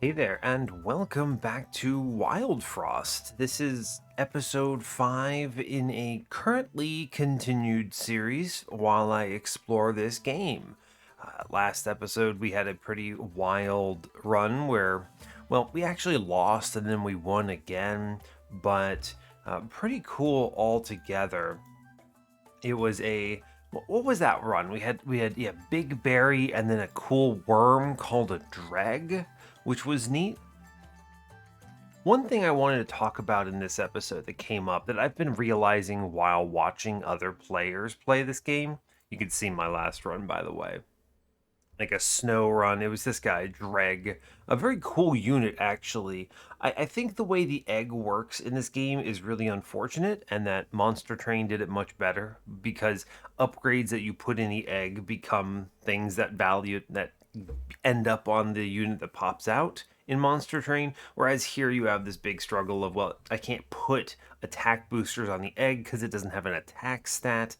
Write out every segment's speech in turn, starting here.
Hey there, and welcome back to Wildfrost. This is episode 5 in a currently continued series while I explore this game. Last episode, we had a pretty wild run where, well, we actually lost and then we won again, but pretty cool altogether. It was a what was that run? We had yeah, Big Berry and then a cool worm called a dreg, which was neat. One thing I wanted to talk about in this episode that came up that I've been realizing while watching other players play this game. You can see my last run, by the way. Like a snow run. It was this guy, Dreg. A very cool unit, actually. I think the way the egg works in this game is really unfortunate, and that Monster Train did it much better because upgrades that you put in the egg become things that end up on the unit that pops out in Monster Train. Whereas here you have this big struggle of, well, I can't put attack boosters on the egg because it doesn't have an attack stat,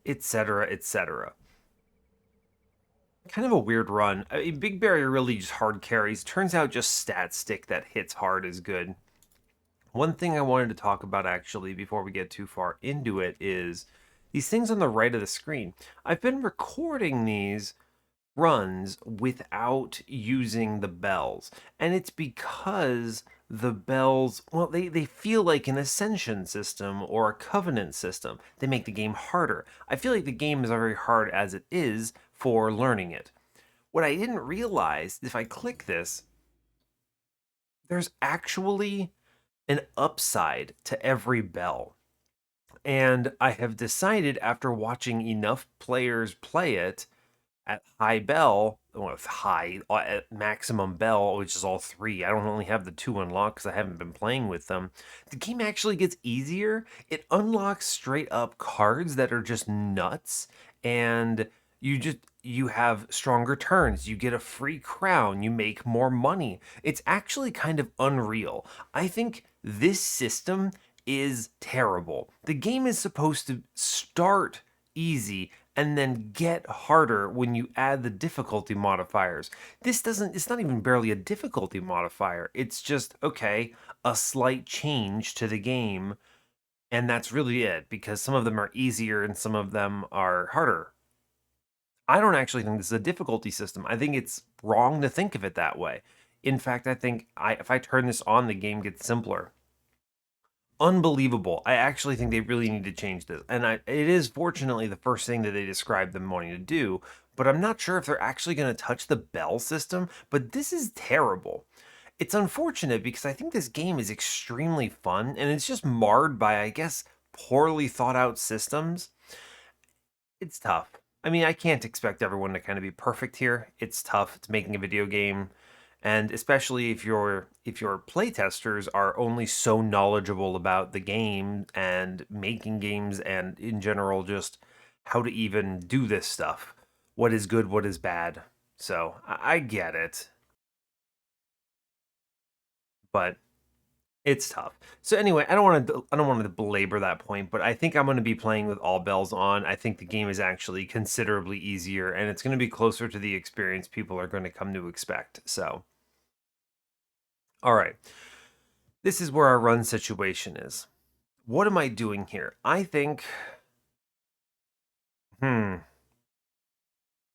etc., etc. Kind of a weird run. Big Barrier really just hard carries. Turns out just stat stick that hits hard is good. One thing I wanted to talk about actually before we get too far into it is these things on the right of the screen. I've been recording these runs without using the bells. And it's because the bells, well, they feel like an ascension system or a covenant system. They make the game harder. I feel like the game is very hard as it is for learning it. What I didn't realize, if I click this, there's actually an upside to every bell. And I have decided after watching enough players play it at high bell, well, high at maximum bell, which is all three. I don't only have the two unlocked because I haven't been playing with them. The game actually gets easier. It unlocks straight up cards that are just nuts, and you have stronger turns. You get a free crown. You make more money. It's actually kind of unreal. I think this system is terrible. The game is supposed to start easy and then get harder when you add the difficulty modifiers. It's not even barely a difficulty modifier. It's just, okay, a slight change to the game, and that's really it, because some of them are easier and some of them are harder. I don't actually think this is a difficulty system. I think it's wrong to think of it that way. In fact, I think if I turn this on, the game gets simpler. Unbelievable. I actually think they really need to change this. And it is fortunately the first thing that they described them wanting to do, but I'm not sure if they're actually going to touch the bell system, but this is terrible. It's unfortunate because I think this game is extremely fun and it's just marred by, I guess, poorly thought out systems. It's tough. I mean, I can't expect everyone to kind of be perfect here. It's tough. It's making a video game, and especially if your playtesters are only so knowledgeable about the game and making games and in general just how to even do this stuff. What is good, what is bad. So, I get it, but it's tough. So anyway, I don't want to belabor that point, but I think I'm going to be playing with all bells on. I think the game is actually considerably easier and it's going to be closer to the experience people are going to come to expect. So, all right. This is where our run situation is. What am I doing here? Hmm,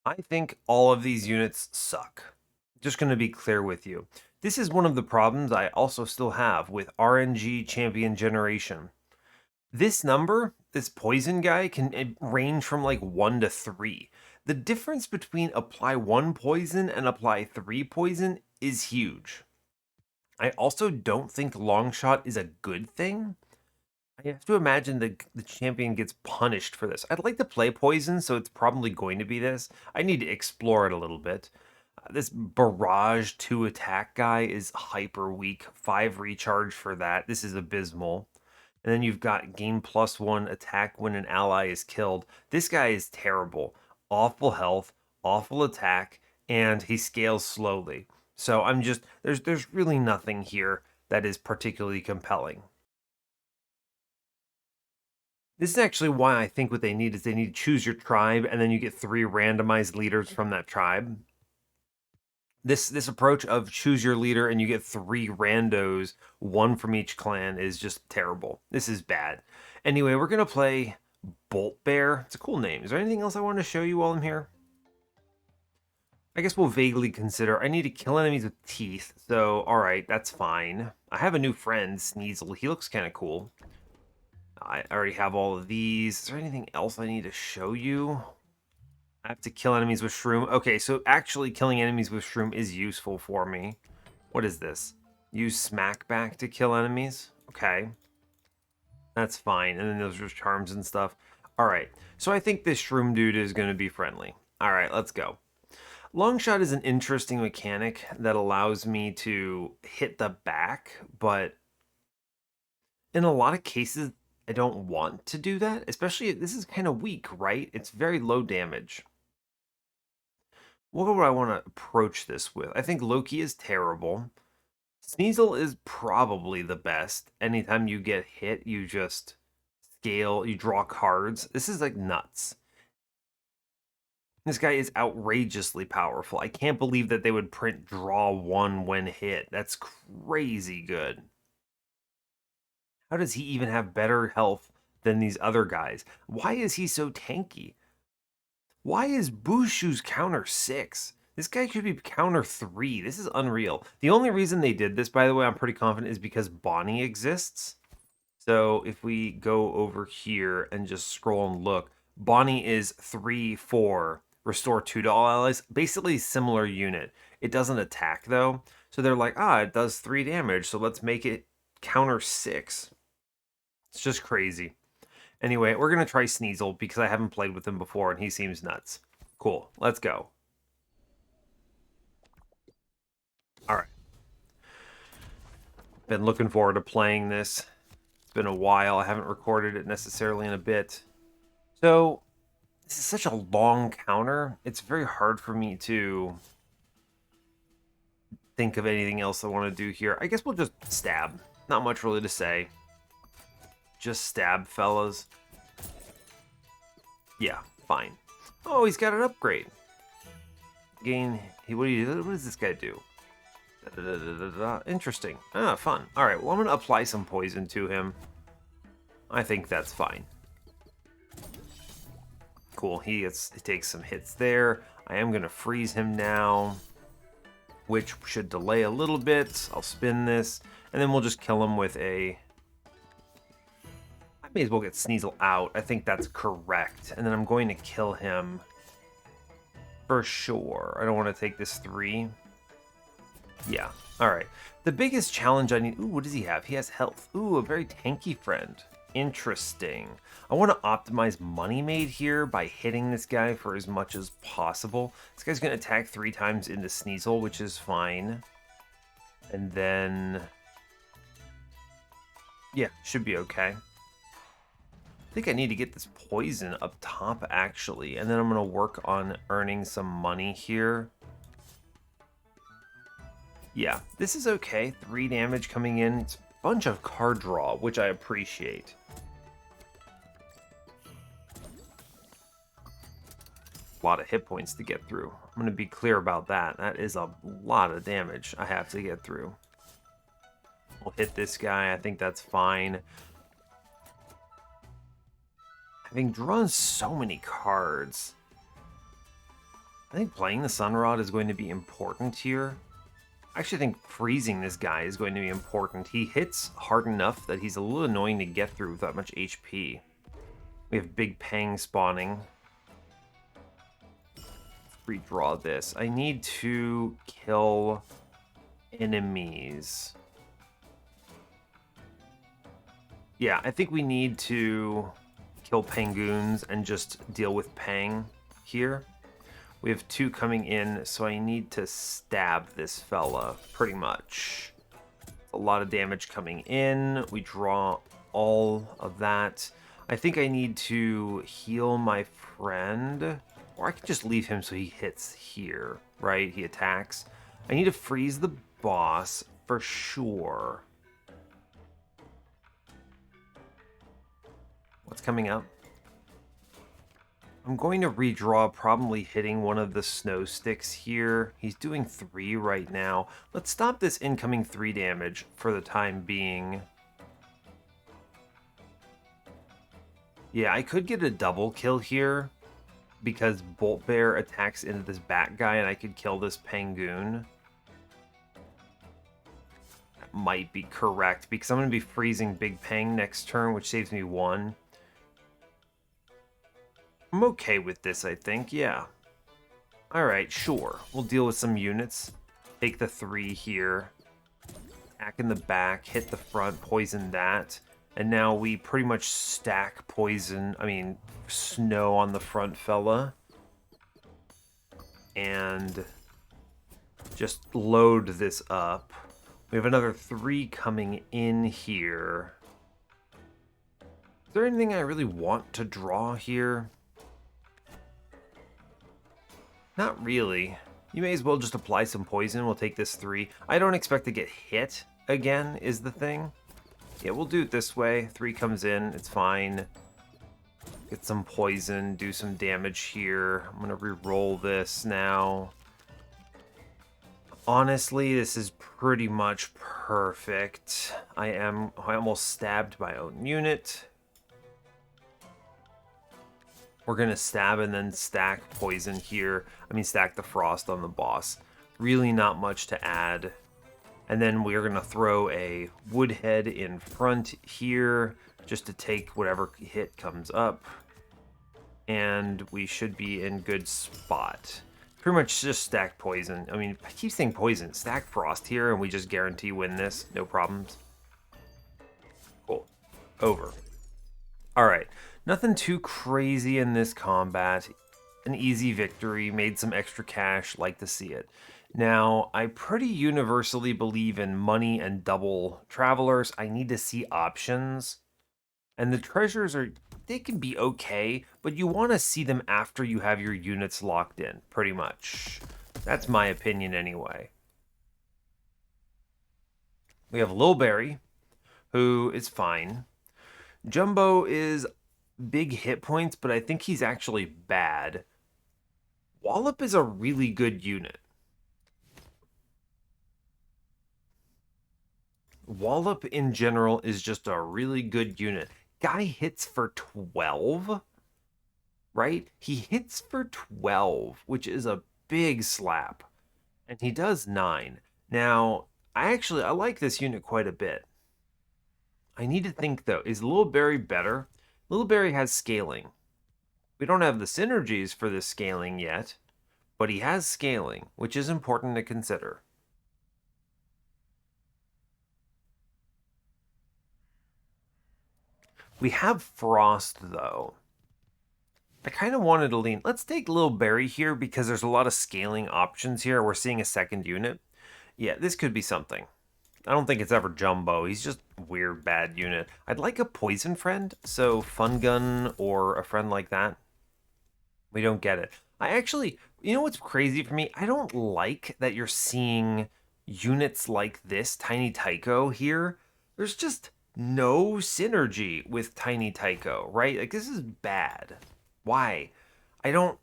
I think all of these units suck. Just going to be clear with you. This is one of the problems I also still have with RNG champion generation. This number, this poison guy, can range from like 1 to 3. The difference between apply 1 poison and apply 3 poison is huge. I also don't think long shot is a good thing. I have to imagine the champion gets punished for this. I'd like to play poison, so it's probably going to be this. I need to explore it a little bit. This barrage 2 attack guy is hyper weak. 5 recharge for that. This is abysmal. And then you've got gain +1 attack when an ally is killed. This guy is terrible. Awful health, awful attack, and he scales slowly. So there's really nothing here that is particularly compelling. This is actually why I think what they need is they need to choose your tribe, and then you get 3 randomized leaders from that tribe. This approach of choose your leader and you get 3 randos, 1 from each clan, is just terrible. This is bad. Anyway, we're gonna play Bolt Bear. It's a cool name. Is there anything else I want to show you while I'm here? I guess we'll vaguely consider. I need to kill enemies with teeth, so alright, that's fine. I have a new friend, Sneasel. He looks kind of cool. I already have all of these. Is there anything else I need to show you? I have to kill enemies with shroom. Okay, so actually killing enemies with shroom is useful for me. What is this? Use smackback to kill enemies? Okay. That's fine. And then those are charms and stuff. Alright, so I think this shroom dude is going to be friendly. Alright, let's go. Longshot is an interesting mechanic that allows me to hit the back, but in a lot of cases, I don't want to do that. Especially, this is kind of weak, right? It's very low damage. What would I want to approach this with? I think Loki is terrible. Sneasel is probably the best. Anytime you get hit, you just scale, you draw cards. This is like nuts. This guy is outrageously powerful. I can't believe that they would print draw 1 when hit. That's crazy good. How does he even have better health than these other guys? Why is he so tanky? Why is Bushu's counter 6? This guy should be counter 3. This is unreal. The only reason they did this, by the way, I'm pretty confident, is because Bonnie exists. So if we go over here and just scroll and look, Bonnie is 3/4. Restore 2 to all allies. Basically similar unit. It doesn't attack though. So they're like, it does 3 damage, so let's make it counter 6. It's just crazy. Anyway, we're going to try Sneasel because I haven't played with him before and he seems nuts. Cool, let's go. Alright. Been looking forward to playing this. It's been a while. I haven't recorded it necessarily in a bit. So, this is such a long counter. It's very hard for me to think of anything else I want to do here. I guess we'll just stab. Not much really to say. Just stab, fellas. Yeah, fine. Oh, he's got an upgrade. Gain. What does this guy do? Interesting. Fun. All right. Well, I'm gonna apply some poison to him. I think that's fine. Cool. He takes some hits there. I am gonna freeze him now, which should delay a little bit. I'll spin this, and then we'll just kill him with a. I may as well get Sneasel out. I think that's correct. And then I'm going to kill him for sure. I don't want to take this 3. Yeah. All right. The biggest challenge I need... Ooh, what does he have? He has health. Ooh, a very tanky friend. Interesting. I want to optimize money made here by hitting this guy for as much as possible. This guy's going to attack 3 times into Sneasel, which is fine. And then... yeah, should be okay. I think I need to get this poison up top, actually. And then I'm going to work on earning some money here. Yeah, this is okay. 3 damage coming in. It's a bunch of card draw, which I appreciate. A lot of hit points to get through. I'm going to be clear about that. That is a lot of damage I have to get through. We'll hit this guy. I think that's fine. Having drawn so many cards, I think playing the Sunrod is going to be important here. I actually think freezing this guy is going to be important. He hits hard enough that he's a little annoying to get through with that much HP. We have Big Pang spawning. Redraw this. I need to kill enemies. Yeah, I think we need to kill Pangoons and just deal with Pang here. We have 2 coming in, so I need to stab this fella, pretty much. A lot of damage coming in. We draw all of that. I think I need to heal my friend, or I can just leave him so he hits here, right? He attacks. I need to freeze the boss for sure. What's coming up? I'm going to redraw, probably hitting one of the snow sticks here. He's doing 3 right now. Let's stop this incoming 3 damage for the time being. Yeah, I could get a double kill here because Bolt Bear attacks into this bat guy and I could kill this Pangoon. That might be correct because I'm going to be freezing Big Pang next turn, which saves me 1. I'm okay with this, I think, yeah. Alright, sure. We'll deal with some units. Take the 3 here. Attack in the back, hit the front, poison that. And now we pretty much stack snow on the front fella. And just load this up. We have another 3 coming in here. Is there anything I really want to draw here? Not really. You may as well just apply some poison. We'll take this 3. I don't expect to get hit again, is the thing. Yeah, we'll do it this way. 3 comes in. It's fine. Get some poison. Do some damage here. I'm going to re-roll this now. Honestly, this is pretty much perfect. I almost stabbed my own unit. We're going to stab and then stack poison here. Stack the frost on the boss. Really not much to add. And then we're going to throw a woodhead in front here just to take whatever hit comes up. And we should be in good spot. Pretty much just stack poison. I keep saying poison. Stack frost here and we just guarantee win this. No problems. Cool. Over. Alright. Nothing too crazy in this combat. An easy victory, made some extra cash, like to see it. Now, I pretty universally believe in money and double travelers. I need to see options. And the treasures they can be okay, but you want to see them after you have your units locked in, pretty much. That's my opinion anyway. We have Lil Berry, who is fine. Jumbo is big hit points, but I think he's actually bad. Wallop is a really good unit. Wallop in general is just a really good unit. Guy hits for 12, right? He hits for 12, which is a big slap. And he does 9. Now, I like this unit quite a bit. I need to think, though, is Lil Berry better? Lil Berry has scaling. We don't have the synergies for this scaling yet, but he has scaling, which is important to consider. We have Frost, though. I kind of wanted to lean. Let's take Lil Berry here because there's a lot of scaling options here. We're seeing a second unit. Yeah, this could be something. I don't think it's ever Jumbo. He's just a weird, bad unit. I'd like a poison friend, so Fun Gun or a friend like that. We don't get it. You know what's crazy for me? I don't like that you're seeing units like this, Tiny Tycho here. There's just no synergy with Tiny Tycho, right? Like, this is bad. Why? I don't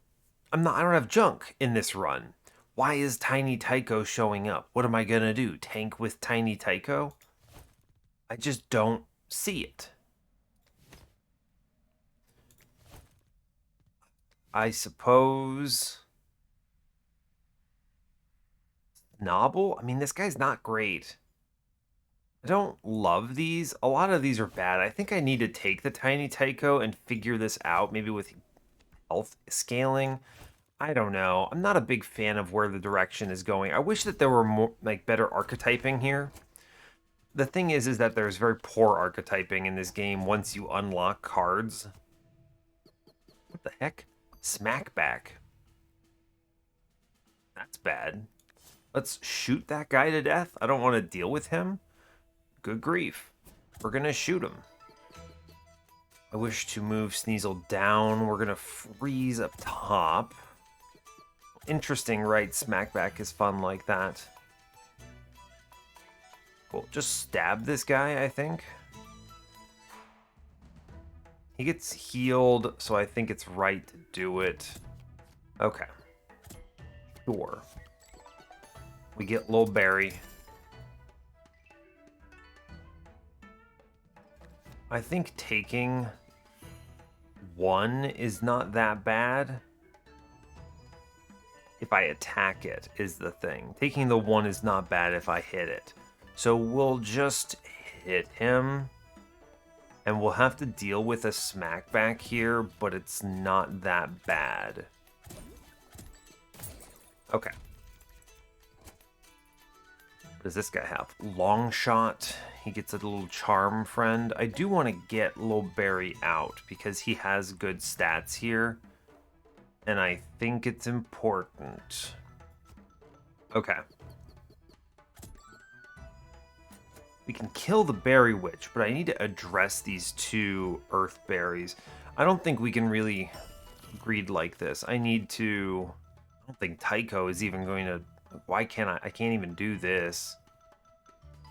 have junk in this run. Why is Tiny Tycho showing up? What am I gonna do? Tank with Tiny Tycho? I just don't see it. I suppose Nobble? This guy's not great. I don't love these. A lot of these are bad. I think I need to take the Tiny Tycho and figure this out, maybe with health scaling. I don't know. I'm not a big fan of where the direction is going. I wish that there were more, better archetyping here. The thing is that there's very poor archetyping in this game once you unlock cards. What the heck? Smackback. That's bad. Let's shoot that guy to death. I don't want to deal with him. Good grief. We're going to shoot him. I wish to move Sneasel down. We're going to freeze up top. Interesting, right? Smackback is fun like that. Cool. Just stab this guy, I think. He gets healed, so I think it's right to do it. Okay. Sure. We get Lil Berry. I think taking one is not that bad. If I attack it is the thing. Taking the one is not bad if I hit it. So we'll just hit him. And we'll have to deal with a smackback here, but it's not that bad. Okay. What does this guy have? Long shot. He gets a little charm friend. I do want to get Lil Berry out because he has good stats here. And I think it's important. Okay. We can kill the Berry Witch, but I need to address these two Earth Berries. I don't think we can really greed like this. I don't think Tycho is even going to... Why can't I can't even do this.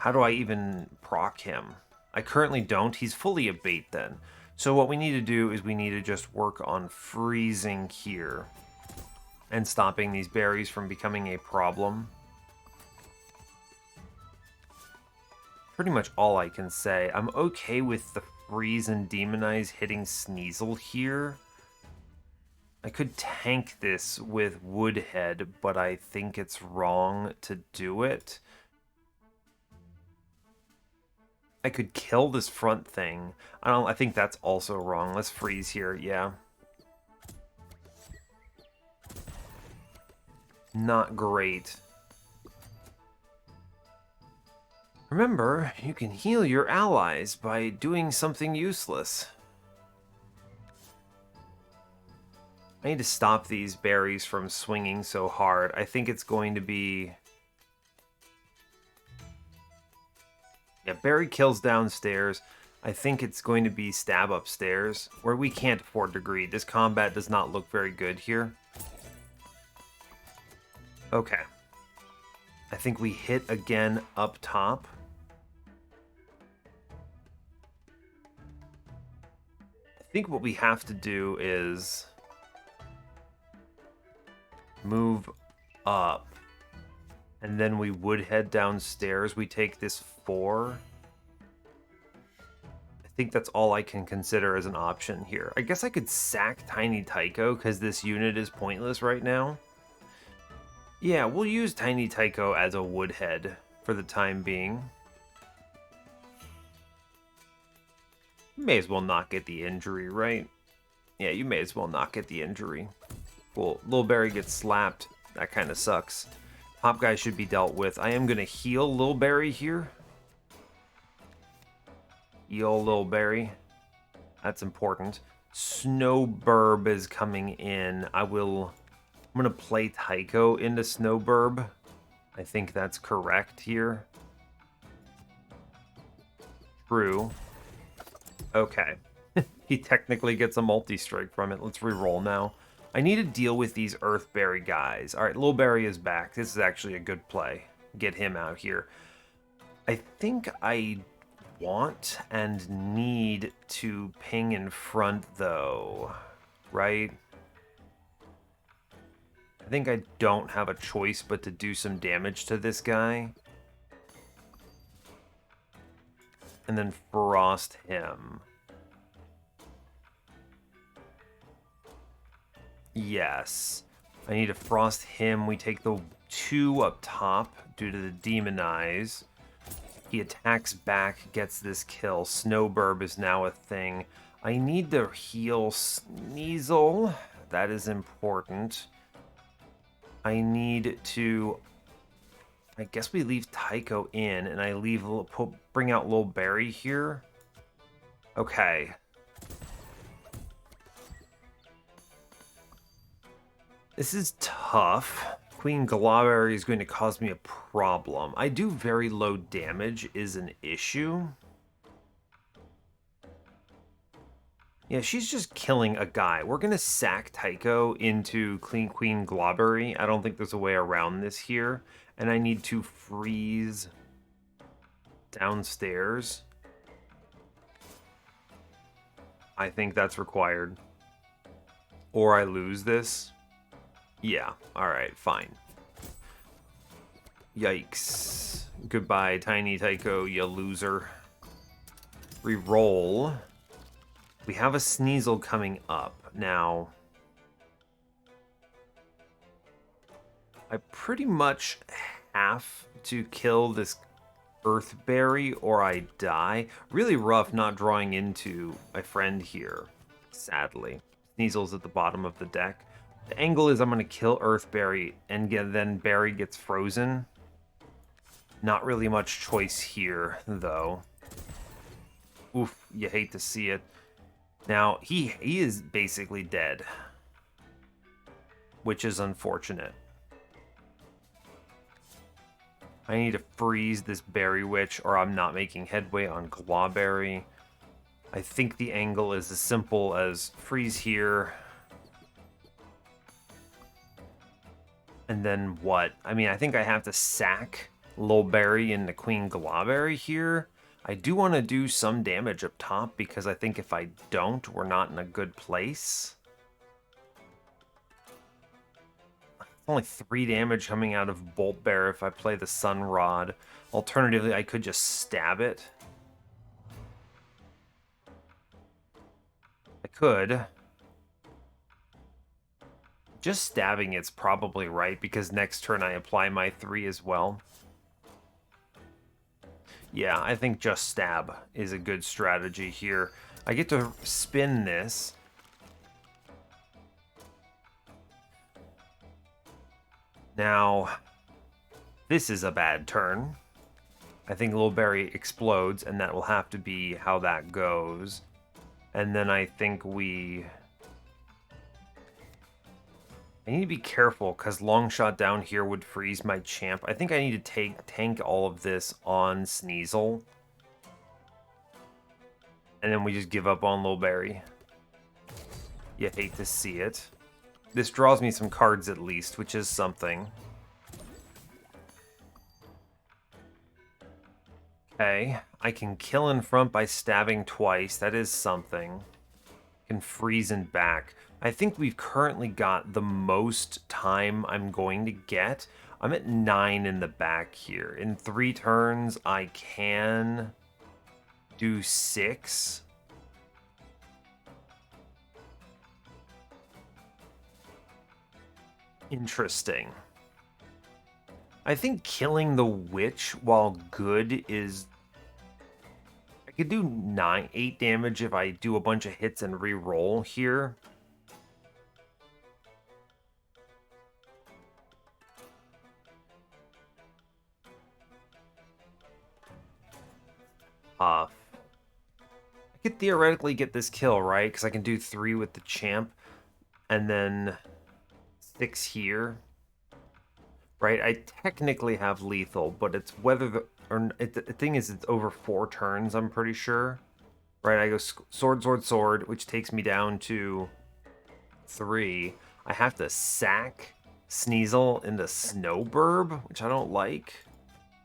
How do I even proc him? I currently don't. He's fully a bait then. So what we need to do is we need to just work on freezing here and stopping these berries from becoming a problem. Pretty much all I can say. I'm okay with the freeze and demonize hitting Sneasel here. I could tank this with Woodhead, but I think it's wrong to do it. I could kill this front thing. I think that's also wrong. Let's freeze here, yeah. Not great. Remember, you can heal your allies by doing something useless. I need to stop these berries from swinging so hard. I think it's going to be... Yeah, berry kills downstairs. I think it's going to be stab upstairs, where we can't afford to greed. This combat does not look very good here. Okay. I think we hit again up top. I think what we have to do is move up. And then we would head downstairs. We take this 4. I think that's all I can consider as an option here. I guess I could sack Tiny Tycho because this unit is pointless right now. Yeah, we'll use Tiny Tycho as a woodhead for the time being. You may as well not get the injury, right? Yeah, you may as well not get the injury. Cool. Lil Berry gets slapped. That kind of sucks. Top guy should be dealt with. I am going to heal Lil Berry here. Heal Lil Berry. That's important. Snowburb is coming in. I'm going to play Tycho into Snowburb. I think that's correct here. True. Okay. He technically gets a multi-strike from it. Let's reroll now. I need to deal with these Earthberry guys. All right, Lil Berry is back. This is actually a good play. Get him out here. I think I want and need to ping in front, though. Right? I think I don't have a choice but to do some damage to this guy. And then frost him. Yes. I need to frost him. We take the 2 up top due to the demonize. He attacks back, gets this kill. Snowburb is now a thing. I need to heal Sneasel. That is important. I need to... I guess we leave Tycho in, and I bring out Lil Berry here. Okay. This is tough. Queen Glawberry is going to cause me a problem. I do very low damage is an issue. Yeah, she's just killing a guy. We're going to sack Tycho into Queen Glawberry. I don't think there's a way around this here. And I need to freeze downstairs. I think that's required. Or I lose this. Yeah, alright, fine. Yikes. Goodbye, Tiny Tycho, you loser. Reroll. We have a Sneasel coming up. Now, I pretty much have to kill this Earthberry or I die. Really rough not drawing into my friend here, sadly. Sneasel's at the bottom of the deck. The angle is I'm going to kill Earthberry and then Berry gets frozen. Not really much choice here, though. Oof, you hate to see it. Now, he is basically dead, which is unfortunate. I need to freeze this Berry Witch or I'm not making headway on Glawberry. I think the angle is as simple as freeze here. And then what? I mean, I think I have to sack Lil Berry into Queen Glawberry here. I do want to do some damage up top because I think if I don't, we're not in a good place. Only 3 damage coming out of Bolt Bear if I play the Sun Rod. Alternatively, I could just stab it. I could. Just stabbing it's probably right because next turn I apply my 3 as well. Yeah, I think just stab is a good strategy here. I get to spin this. Now, this is a bad turn. I think Lil Berry explodes, and that will have to be how that goes. And then I think I need to be careful, because long shot down here would freeze my champ. I think I need to tank all of this on Sneasel. And then we just give up on Lil Berry. You hate to see it. This draws me some cards at least, which is something. Okay, I can kill in front by stabbing twice. That is something. Can freeze in back. I think we've currently got the most time I'm going to get. I'm at 9 in the back here. In 3 turns, I can do 6. Interesting. I think killing the witch while good is... I could do 8 damage if I do a bunch of hits and re-roll here. I could theoretically get this kill, right? Because I can do 3 with the champ and then 6 here. Right, I technically have lethal, but it's whether the thing is it's over 4 turns, I'm pretty sure. Right, I go sword, sword, sword, which takes me down to 3. I have to sack Sneasel into Snowburb, which I don't like.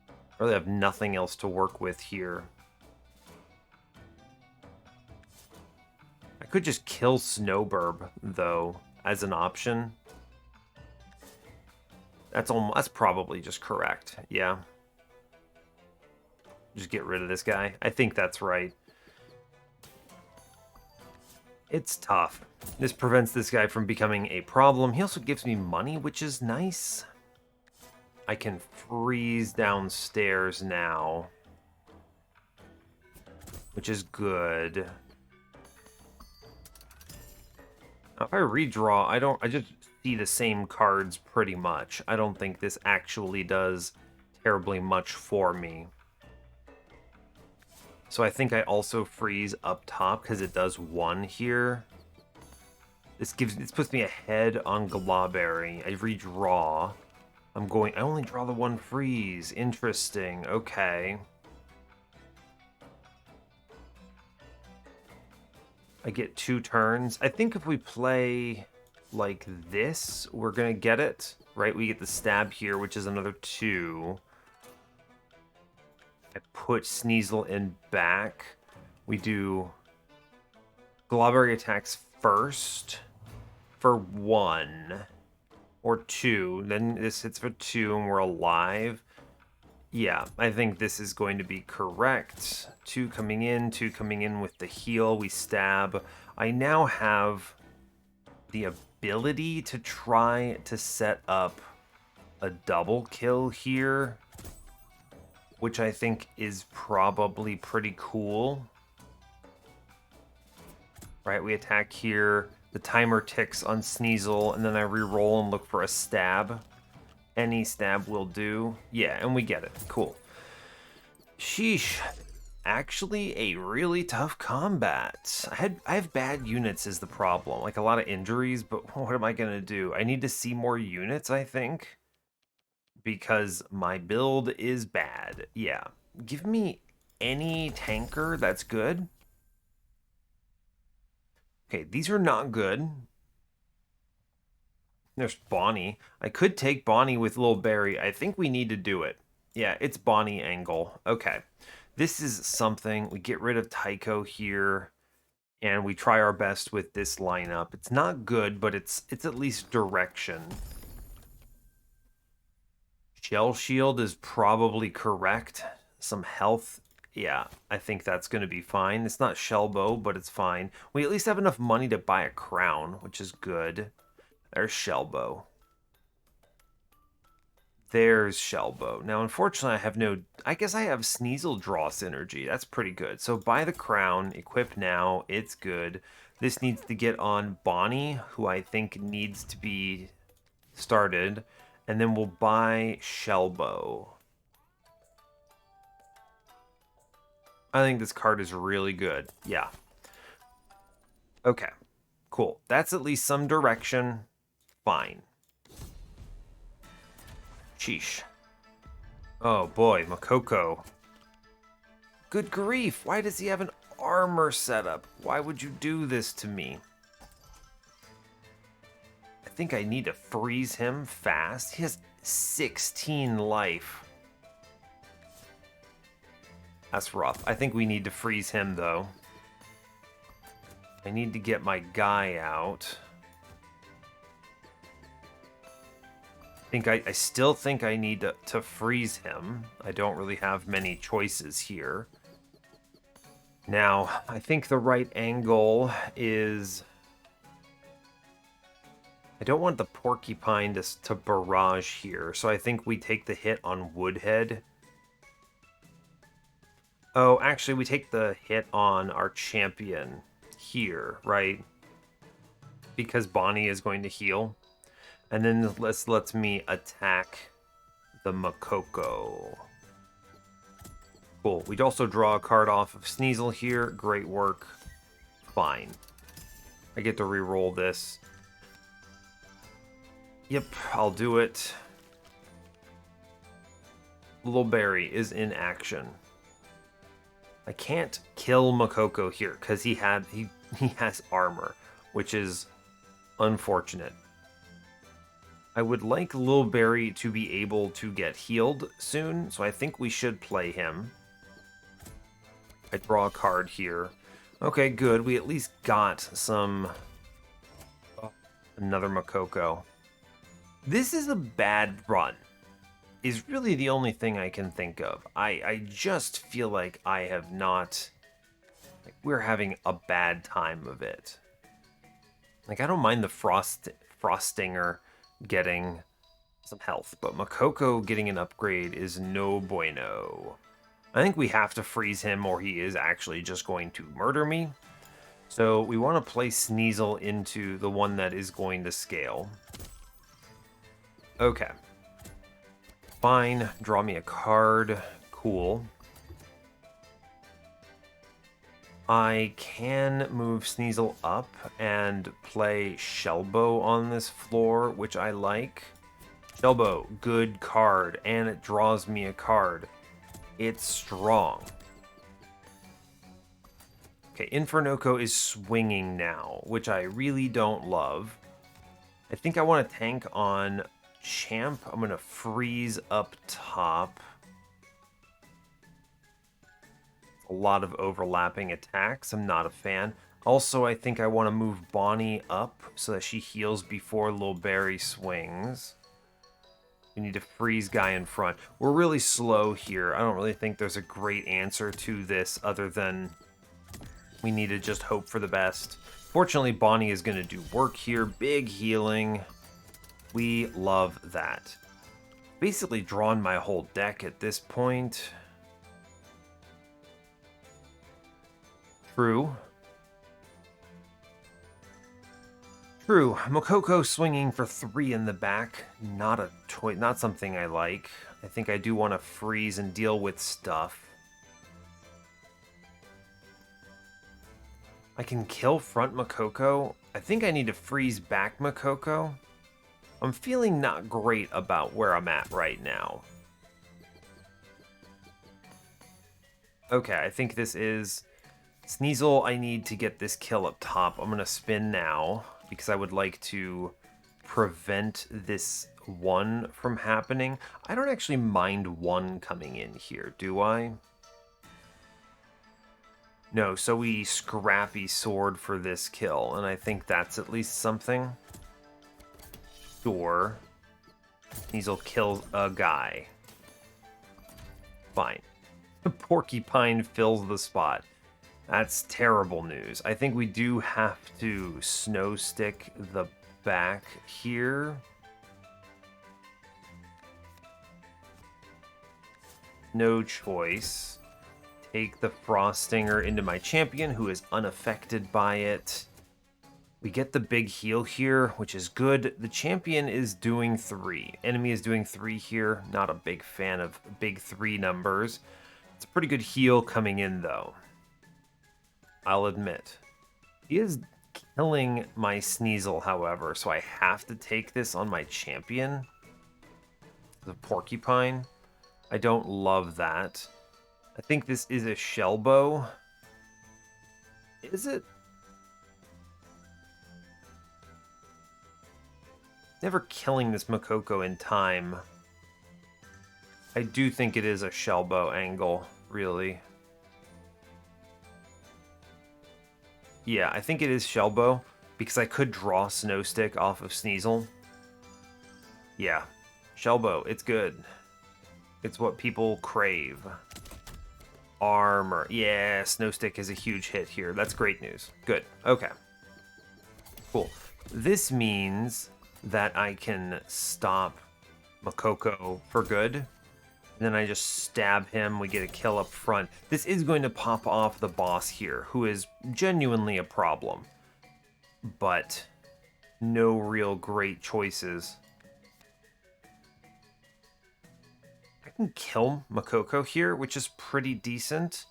I really have nothing else to work with here. I could just kill Snowburb, though, as an option. That's probably just correct. Yeah. Just get rid of this guy. I think that's right. It's tough. This prevents this guy from becoming a problem. He also gives me money, which is nice. I can freeze downstairs now, which is good. Now, if I redraw, I just see the same cards pretty much. I don't think this actually does terribly much for me. So I think I also freeze up top because it does 1 here. This puts me ahead on Glawberry. I redraw. I only draw the 1 freeze. Interesting. Okay. I get 2 turns. I think if we play like this, we're gonna get it, right? We get the stab here, which is another 2. I put Sneasel in back. We do Globberry attacks first for 1 or 2. Then this hits for 2 and we're alive. Yeah, I think this is going to be correct. 2 coming in, 2 coming in with the heal. We stab. I now have the ability to try to set up a double kill here, which I think is probably pretty cool. Right, we attack here. The timer ticks on Sneasel, and then I re-roll and look for a stab. Any stab will do. Yeah, and we get it. Cool. Sheesh. Actually, a really tough combat. I have bad units is the problem. Like, a lot of injuries, but what am I going to do? I need to see more units, I think, because my build is bad. Yeah. Give me any tanker that's good. Okay, these are not good. There's Bonnie. I could take Bonnie with Lil Barry. I think we need to do it. Yeah, it's Bonnie angle. Okay. This is something. We get rid of Tycho here, and we try our best with this lineup. It's not good, but it's at least direction. Shell Shield is probably correct. Some health. Yeah, I think that's going to be fine. It's not Shellbow, but it's fine. We at least have enough money to buy a crown, which is good. There's Shellbow. There's Shellbow. Now, unfortunately, I have no... I guess I have Sneasel draw synergy. That's pretty good. So buy the crown. Equip now. It's good. This needs to get on Bonnie, who I think needs to be started. And then we'll buy Shellbow. I think this card is really good. Yeah. Okay. Cool. That's at least some direction. Fine. Sheesh. Oh boy, Makoko. Good grief, why does he have an armor setup? Why would you do this to me? I think I need to freeze him fast. He has 16 life. That's rough. I think we need to freeze him, though. I need to get my guy out. I still think I need to freeze him. I don't really have many choices here. Now, I think the right angle is... I don't want the Porcupine to barrage here, so I think we take the hit on Woodhead. Oh, actually, we take the hit on our champion here, right? Because Bonnie is going to heal. And then this lets me attack the Makoko. Cool. We'd also draw a card off of Sneasel here. Great work. Fine. I get to re-roll this. Yep, I'll do it. Lil Barry is in action. I can't kill Makoko here because he has armor, which is unfortunate. I would like Lil Barry to be able to get healed soon, so I think we should play him. I draw a card here. Okay, good. We at least got some... another Makoko. This is a bad run, is really the only thing I can think of. I just feel like I have not... Like, we're having a bad time of it. Like, I don't mind the Frostinger getting some health, but Makoko getting an upgrade is no bueno. I think we have to freeze him or he is actually just going to murder me. So we want to place Sneasel into the one that is going to scale. Okay. Fine, draw me a card. Cool. I can move Sneasel up and play Shellbow on this floor, which I like. Shellbow, good card, and it draws me a card. It's strong. Okay, Infernoco is swinging now, which I really don't love. I think I want to tank on Champ. I'm going to freeze up top. A lot of overlapping attacks. I'm not a fan. Also, I think I want to move Bonnie up so that she heals before Lil Barry swings. We need to freeze guy in front. We're really slow here. I don't really think there's a great answer to this other than we need to just hope for the best. Fortunately, Bonnie is going to do work here. Big healing. We love that. Basically drawn my whole deck at this point. True. True. Mokoko swinging for 3 in the back. Not something I like. I think I do want to freeze and deal with stuff. I can kill front Mokoko. I think I need to freeze back Mokoko. I'm feeling not great about where I'm at right now. Okay, I think this is Sneasel. I need to get this kill up top. I'm going to spin now because I would like to prevent this 1 from happening. I don't actually mind 1 coming in here, do I? No, so we scrappy sword for this kill, and I think that's at least something. Sure. Sneasel kills a guy. Fine. Porcupine fills the spot. That's terrible news. I think we do have to snow stick the back here. No choice. Take the Frost Stinger into my champion, who is unaffected by it. We get the big heal here, which is good. The champion is doing 3. Enemy is doing 3 here. Not a big fan of big 3 numbers. It's a pretty good heal coming in, though. I'll admit. He is killing my Sneasel, however, so I have to take this on my champion. The Porcupine. I don't love that. I think this is a shell bow. Is it? Never killing this Mokoko in time. I do think it is a shell bow angle, really. Yeah, I think it is shell bow because I could draw Snow Stick off of Sneasel. Yeah, shell bow, it's good. It's what people crave. Armor. Yeah, Snow Stick is a huge hit here. That's great news. Good. Okay. Cool. This means that I can stop Mokoko for good. And then I just stab him. We get a kill up front. This is going to pop off the boss here, who is genuinely a problem. But no real great choices. I can kill Mokoko here, which is pretty decent.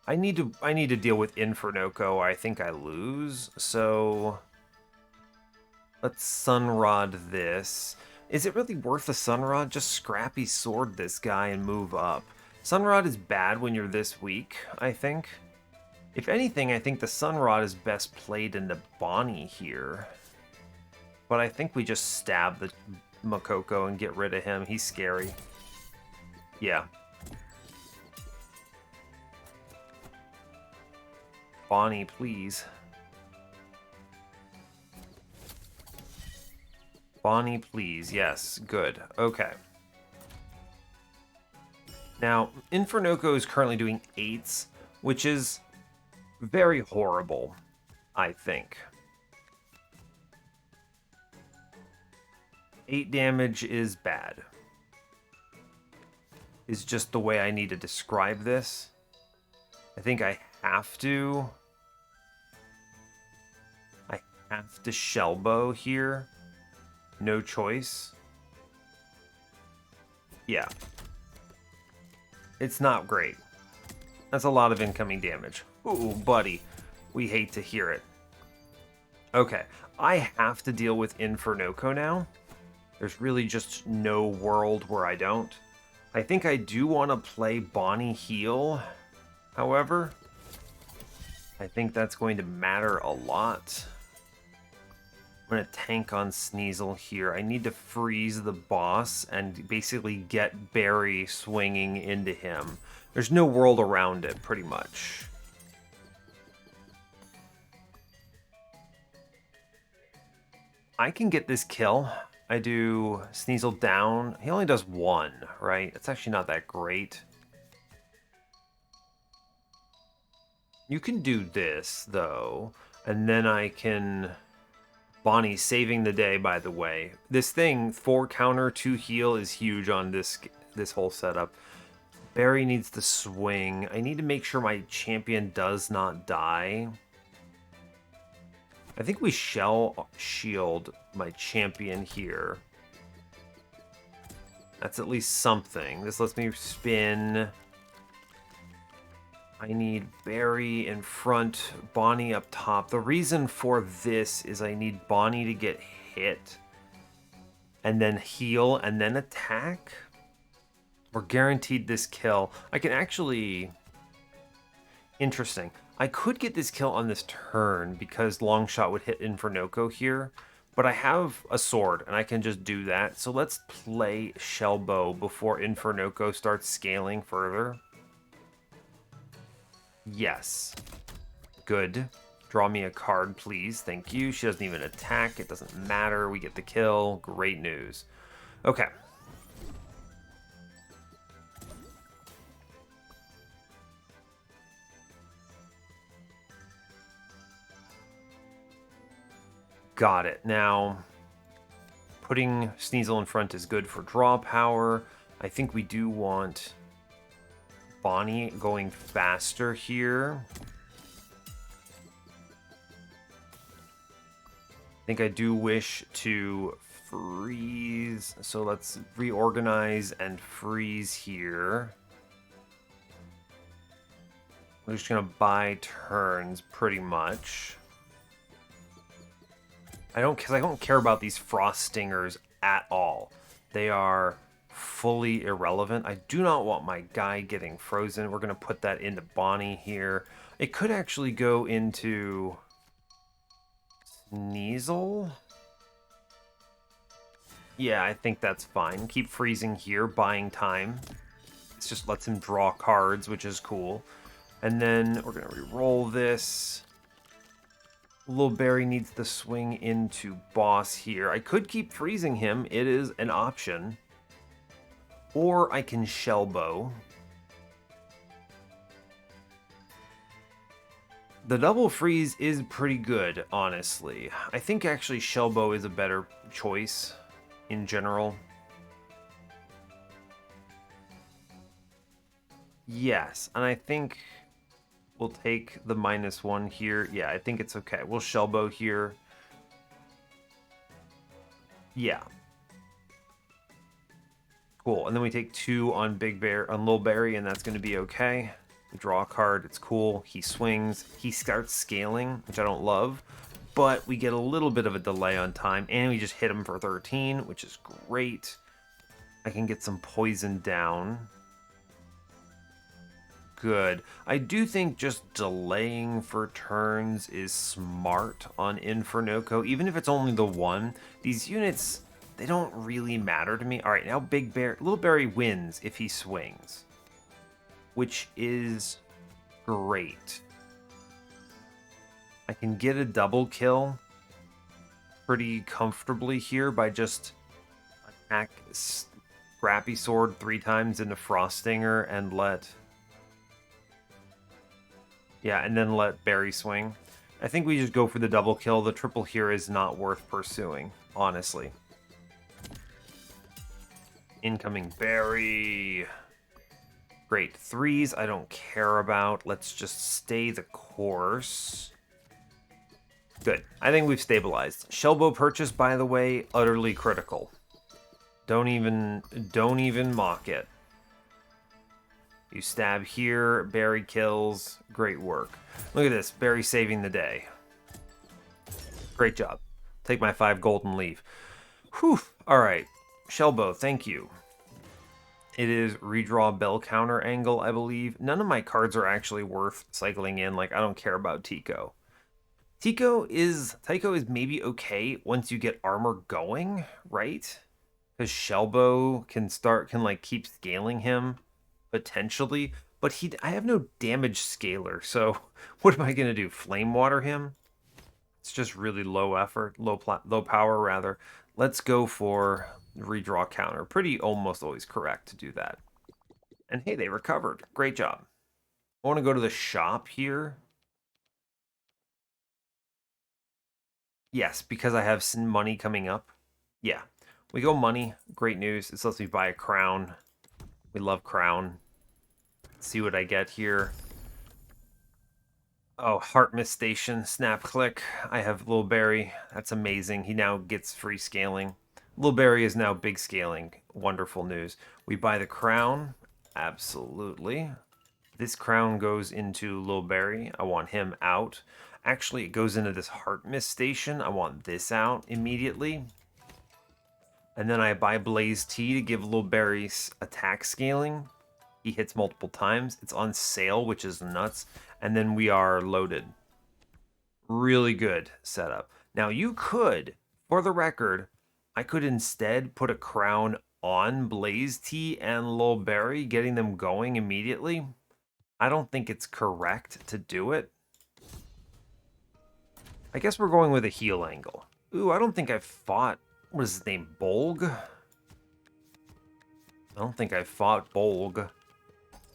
I need to deal with Infernoko. I think I lose, so let's Sunrod this. Is it really worth a Sunrod? Just scrappy sword this guy and move up. Sunrod is bad when you're this weak, I think. If anything, I think the Sunrod is best played into Bonnie here. But I think we just stab the Mokoko and get rid of him. He's scary. Yeah. Bonnie, please. Bonnie, please. Yes, good. Okay. Now, Infernoko is currently doing 8s, which is very horrible, I think. 8 damage is bad. Is just the way I need to describe this. I think I have to shellbow here. No choice. Yeah. It's not great. That's a lot of incoming damage. Ooh, buddy. We hate to hear it. Okay. I have to deal with Infernoko now. There's really just no world where I don't. I think I do want to play Bonnie heal, however. I think that's going to matter a lot. I'm going to tank on Sneasel here. I need to freeze the boss and basically get Barry swinging into him. There's no world around it, pretty much. I can get this kill. I do Sneasel down. He only does 1, right? It's actually not that great. You can do this, though, and then I can... Bonnie's saving the day, by the way. This thing, 4 counter, 2 heal, is huge on this whole setup. Barry needs to swing. I need to make sure my champion does not die. I think we shall shield my champion here. That's at least something. This lets me spin. I need Barry in front, Bonnie up top. The reason for this is I need Bonnie to get hit and then heal and then attack. We're guaranteed this kill. I can actually... Interesting. I could get this kill on this turn because Longshot would hit Infernoco here, but I have a sword and I can just do that. So let's play Shellbow before Infernoco starts scaling further. Yes. Good. Draw me a card, please. Thank you. She doesn't even attack. It doesn't matter. We get the kill. Great news. Okay. Got it. Now, putting Sneasel in front is good for draw power. I think we do want Bonnie going faster here. I think I do wish to freeze. So let's reorganize and freeze here. We're just going to buy turns pretty much. Because I don't care about these frost stingers at all. They are fully irrelevant. I do not want my guy getting frozen. We're going to put that into Bonnie here. It could actually go into Sneasel. Yeah, I think that's fine. Keep freezing here, buying time. It just lets him draw cards, which is cool. And then we're going to re-roll this. Little Barry needs to swing into boss here. I could keep freezing him. It is an option. Or I can Shellbow. The double freeze is pretty good, honestly. I think actually Shellbow is a better choice in general. Yes, and I think... we'll take the -1 here. Yeah, I think it's okay. We'll Shellbow here. Yeah. Cool. And then we take 2 on Little Barry, and that's going to be okay. We draw a card. It's cool. He swings. He starts scaling, which I don't love. But we get a little bit of a delay on time, and we just hit him for 13, which is great. I can get some poison down. Good. I do think just delaying for turns is smart on Infernoco, even if it's only the 1. These units, they don't really matter to me. All right, now Little Barry wins if he swings, which is great. I can get a double kill pretty comfortably here by just attack Scrappy Sword 3 times into Frostinger and let... yeah, and then let Barry swing. I think we just go for the double kill. The triple here is not worth pursuing, honestly. Incoming Barry. Great. 3s I don't care about. Let's just stay the course. Good. I think we've stabilized. Shellbow purchase, by the way, utterly critical. Don't even mock it. You stab here, Barry kills. Great work. Look at this, Barry saving the day. Great job. Take my 5 gold and leave. Whew. All right. Shellbow, thank you. It is redraw bell counter angle, I believe. None of my cards are actually worth cycling in. Like, I don't care about Tico. Tycho is maybe okay once you get armor going, right? Because Shellbow can like keep scaling him. Potentially, but I have no damage scaler, so what am I going to do? Flame water him? It's just really low effort, low power rather. Let's go for redraw counter. Pretty almost always correct to do that. And hey, they recovered. Great job. I want to go to the shop here. Yes, because I have some money coming up. Yeah, we go money. Great news. This lets me buy a crown. We love crown. Let's see what I get here. Oh, Heart Mist Station, Snap Click. I have Lil Berry. That's amazing. He now gets free scaling. Lil Berry is now big scaling. Wonderful news. We buy the crown. Absolutely. This crown goes into Lil Berry. I want him out. Actually, it goes into this Heart Mist Station. I want this out immediately. And then I buy Blaze Tea to give Lil Berry's attack scaling. He hits multiple times. It's on sale, which is nuts. And then we are loaded. Really good setup. Now you could, for the record, I could instead put a crown on Blaze Tea and Lil Berry, getting them going immediately. I don't think it's correct to do it. I guess we're going with a heal angle. Ooh, I don't think I've fought, what is his name, Bolg? I don't think I fought Bolg.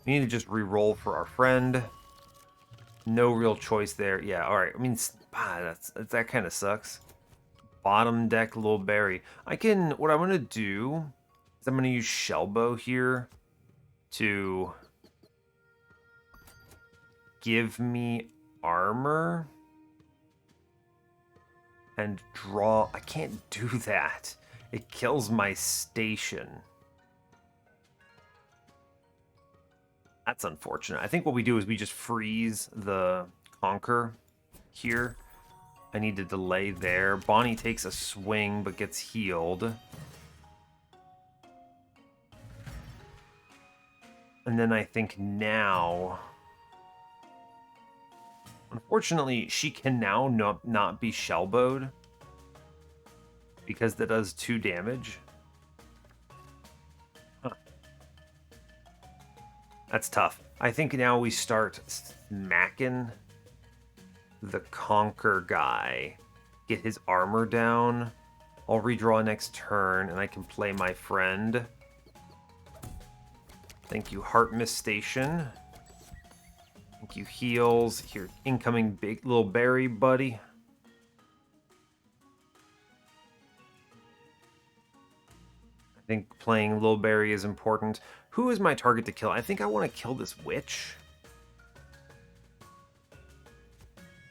We need to just re-roll for our friend. No real choice there. Yeah, alright. I mean, that kind of sucks. Bottom deck Lil Berry. What I'm going to do is I'm going to use Shellbow here to give me armor and draw. I can't do that. It kills my station. That's unfortunate. I think what we do is we just freeze the Conquer here. I need to delay there. Bonnie takes a swing but gets healed. And then I think now... Unfortunately, she can now not be shellbowed because that does 2 damage. Huh. That's tough. I think now we start smacking the Conquer guy. Get his armor down. I'll redraw next turn and I can play my friend. Thank you, Heart Mist Station. Thank you, heals. Here, incoming big Lil Berry, buddy. I think playing Lil Berry is important. Who is my target to kill? I think I want to kill this witch.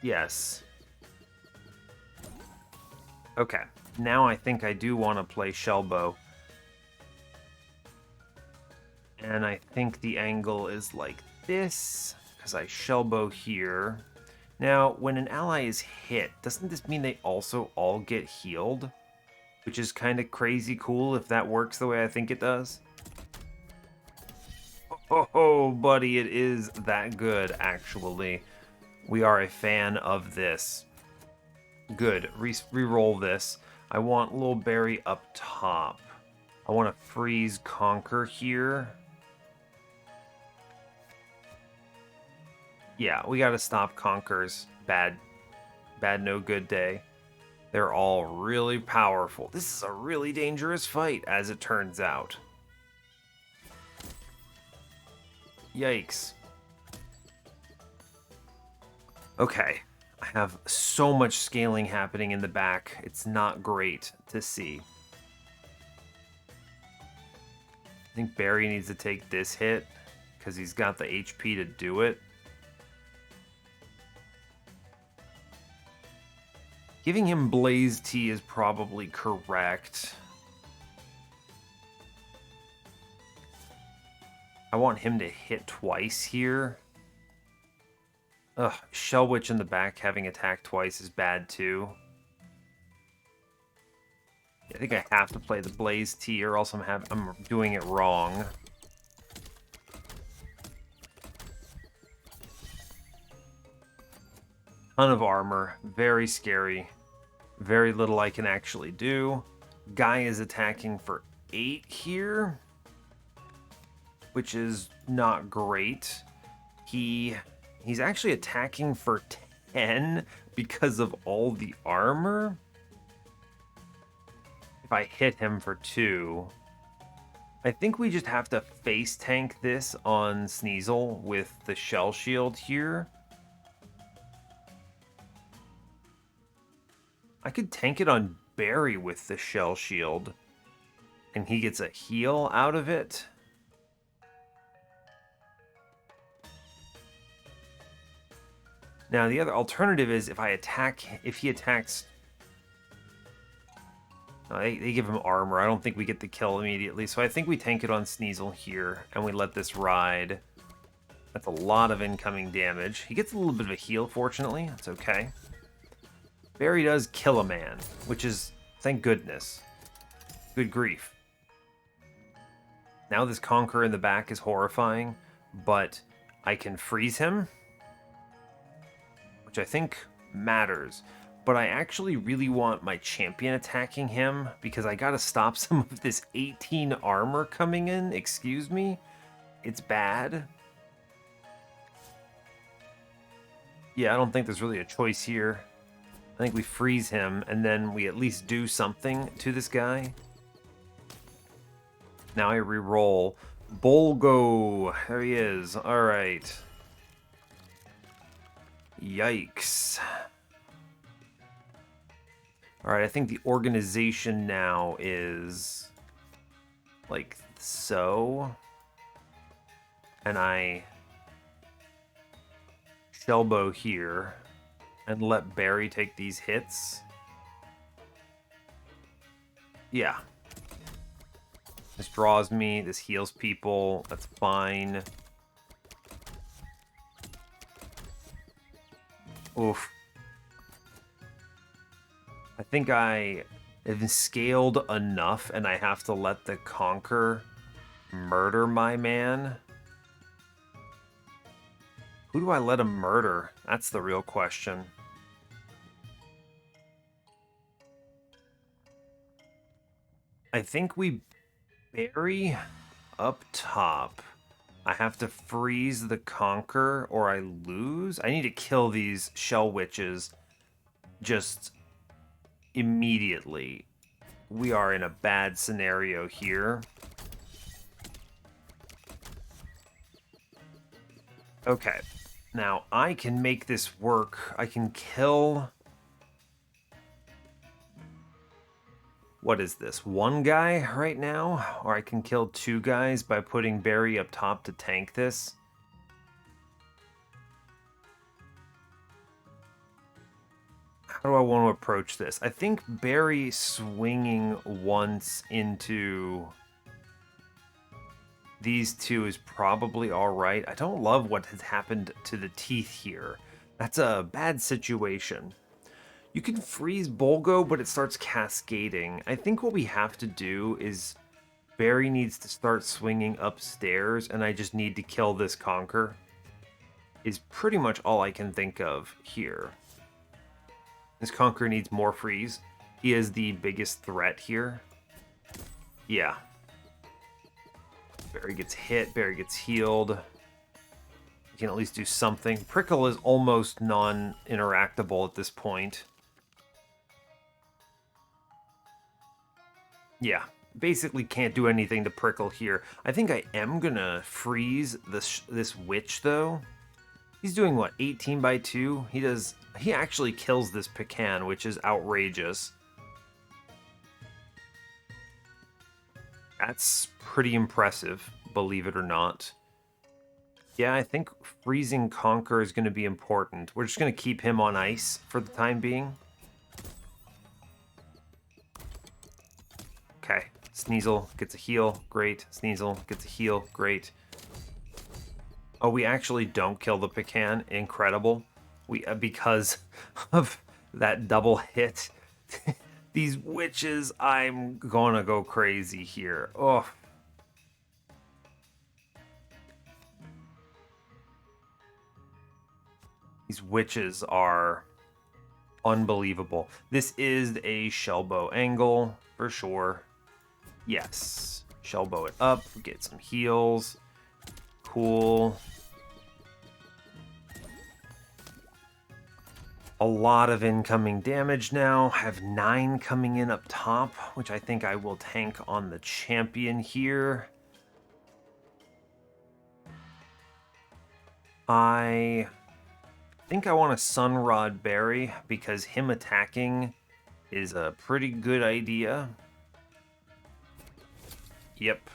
Yes. Okay. Now I think I do want to play Shellbow. And I think the angle is like this. Because I Shellbow here. Now, when an ally is hit, doesn't this mean they also all get healed? Which is kind of crazy cool if that works the way I think it does. Oh, buddy, it is that good, actually. We are a fan of this. Good. Reroll this. I want Lil Berry up top. I want to freeze Conquer here. Yeah, we got to stop Conquer's bad, no good day. They're all really powerful. This is a really dangerous fight, as it turns out. Yikes. Okay, I have so much scaling happening in the back. It's not great to see. I think Barry needs to take this hit because he's got the HP to do it. Giving him Blaze Tea is probably correct. I want him to hit twice here. Ugh, Shell Witch in the back having attacked twice is bad too. I think I have to play the Blaze Tea or else I'm doing it wrong. Ton of armor, very scary. Very little I can actually do. Guy is attacking for 8 here, which is not great. He's actually attacking for 10, because of all the armor. If I hit him for 2, I think we just have to face tank this on Sneasel with the shell shield here. I could tank it on Barry with the shell shield, and he gets a heal out of it. Now the other alternative is if he attacks. They give him armor. I don't think we get the kill immediately, so I think we tank it on Sneasel here, and we let this ride. That's a lot of incoming damage. He gets a little bit of a heal, fortunately. That's okay. Barry does kill a man, which is, thank goodness. Good grief. Now this Conqueror in the back is horrifying, but I can freeze him, which I think matters. But I actually really want my champion attacking him because I gotta stop some of this 18 armor coming in. Excuse me? It's bad. Yeah, I don't think there's really a choice here. I think we freeze him and then we at least do something to this guy. Now I re-roll. Bolgo. There he is. Alright. Yikes. Alright, I think the organization now is like so. And I shellbow here and let Barry take these hits. Yeah. This draws me, this heals people, that's fine. Oof. I think I have scaled enough and I have to let the Conquer murder my man. Who do I let him murder? That's the real question. I think we bury up top. I have to freeze the Conquer or I lose. I need to kill these shell witches just immediately. We are in a bad scenario here. Okay, now I can make this work. I can kill... What is this? One guy right now? Or I can kill 2 guys by putting Barry up top to tank this. How do I want to approach this? I think Barry swinging once into these 2 is probably all right. I don't love what has happened to the teeth here. That's a bad situation. You can freeze Bolgo, but it starts cascading. I think what we have to do is Barry needs to start swinging upstairs, and I just need to kill this Conquer. Is pretty much all I can think of here. This Conqueror needs more freeze. He is the biggest threat here. Yeah. Barry gets hit. Barry gets healed. We can at least do something. Prickle is almost non-interactable at this point. Yeah. Basically can't do anything to Prickle here. I think I am gonna freeze this witch, though. He's doing, what, 18 by 2? He actually kills this pecan, which is outrageous. That's pretty impressive, believe it or not. Yeah, I think freezing Conquer is going to be important. We're just going to keep him on ice for the time being. Okay, Sneasel gets a heal, great. Sneasel gets a heal, great. Oh, we actually don't kill the pecan. Incredible. Because of that double hit. These witches, I'm gonna go crazy here. Oh. These witches are unbelievable. This is a shellbow angle, for sure. Yes. Shellbow it up, get some heals. Cool. A lot of incoming damage now. I have 9 coming in up top, which I think I will tank on the champion here. I think I want a Sunrod Berry because him attacking is a pretty good idea. Yep.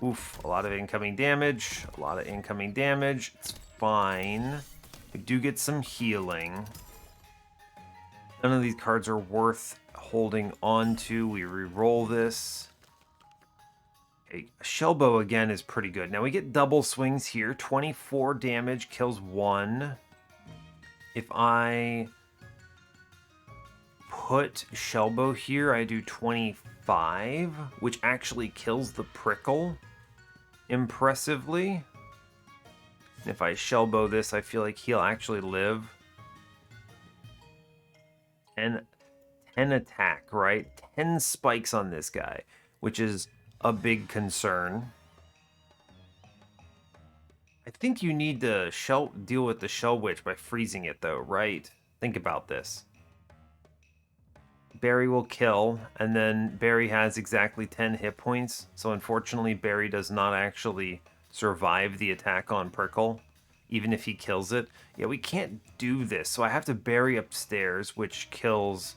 Oof, a lot of incoming damage. A lot of incoming damage. It's fine. We do get some healing. None of these cards are worth holding on to. We re-roll this. Okay, Shellbow again is pretty good. Now we get double swings here. 24 damage, kills 1. If I put Shellbow here, I do 25, which actually kills the prickle impressively. If I Shellbow this, I feel like he'll actually live. And 10 attack, right? 10 spikes on this guy, which is a big concern. I think you need to deal with the Shell Witch by freezing it, though, right? Think about this. Barry will kill, and then Barry has exactly 10 hit points, so unfortunately Barry does not actually survive the attack on Prickle, even if he kills it. Yeah, we can't do this, so I have to Barry upstairs, which kills...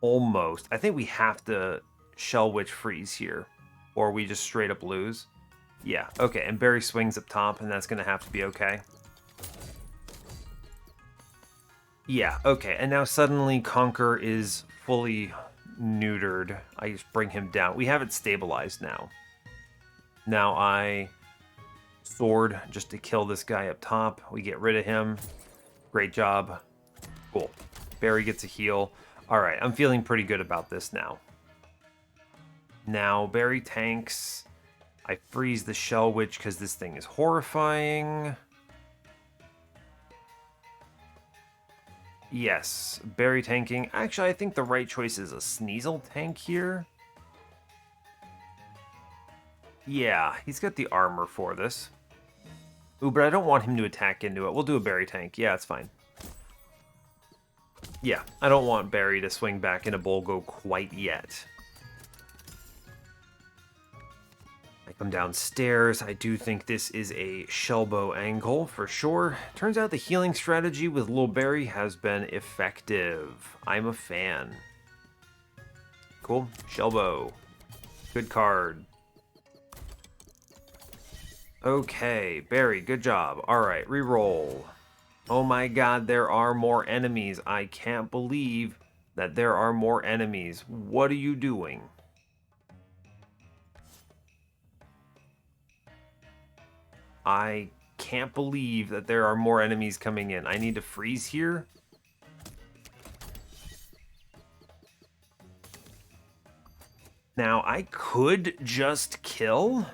almost. I think we have to Shell Witch freeze here, or we just straight up lose. Yeah, okay, and Barry swings up top, and that's going to have to be okay. Yeah, okay, and now suddenly Conquer is fully neutered. I just bring him down. We have it stabilized now. Now I sword just to kill this guy up top. We get rid of him. Great job. Cool. Barry gets a heal. Alright, I'm feeling pretty good about this now. Now, Barry tanks. I freeze the Shell Witch because this thing is horrifying. Yes, Barry tanking. Actually, I think the right choice is a Sneasel tank here. Yeah, he's got the armor for this. Ooh, but I don't want him to attack into it. We'll do a Barry tank. Yeah, it's fine. Yeah, I don't want Barry to swing back into Bolgo quite yet. I come downstairs. I do think this is a Shellbow angle for sure. Turns out the healing strategy with Lil Barry has been effective. I'm a fan. Cool. Shellbow. Good card. Okay, Barry, good job. Alright, reroll. Oh my god, there are more enemies. I can't believe that there are more enemies. What are you doing? I can't believe that there are more enemies coming in. I need to freeze here. Now, I could just kill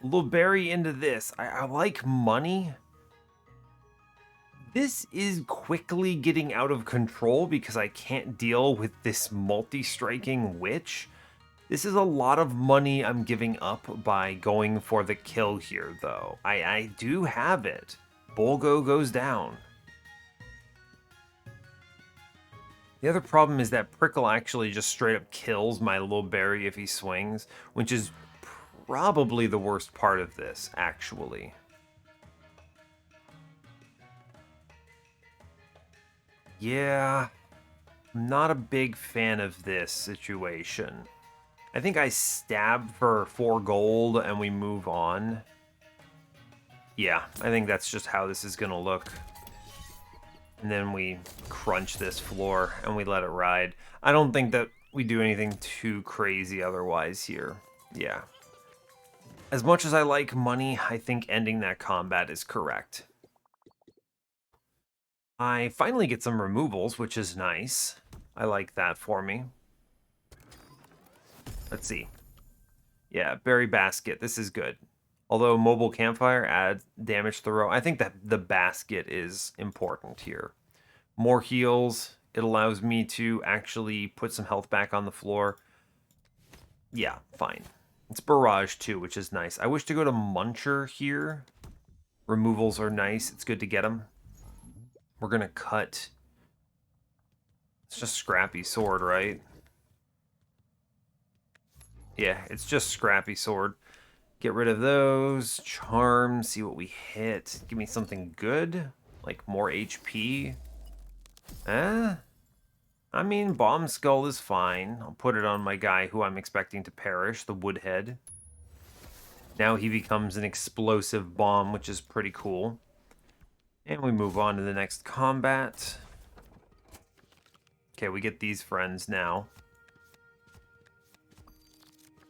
Lil Barry into this. I like money. This is quickly getting out of control because I can't deal with this multi-striking witch. This is a lot of money I'm giving up by going for the kill here, though. I do have it. Bolgo goes down. The other problem is that Prickle actually just straight up kills my Lil Barry if he swings, which is probably the worst part of this, actually. Yeah, I'm not a big fan of this situation. I think I stab for 4 gold and we move on. Yeah, I think that's just how this is gonna look. And then we crunch this floor and we let it ride. I don't think that we do anything too crazy otherwise here. Yeah. As much as I like money, I think ending that combat is correct. I finally get some removals, which is nice. I like that for me. Let's see. Yeah, Berry Basket. This is good. Although Mobile Campfire adds damage throw, I think that the basket is important here. More heals. It allows me to actually put some health back on the floor. Yeah, fine. It's Barrage too, which is nice. I wish to go to Muncher here. Removals are nice. It's good to get them. We're going to cut. It's just Scrappy Sword, right? Yeah, it's just Scrappy Sword. Get rid of those. Charm, see what we hit. Give me something good, like more HP. I mean, Bomb Skull is fine. I'll put it on my guy who I'm expecting to perish, the Woodhead. Now he becomes an explosive bomb, which is pretty cool. And we move on to the next combat. Okay, we get these friends now.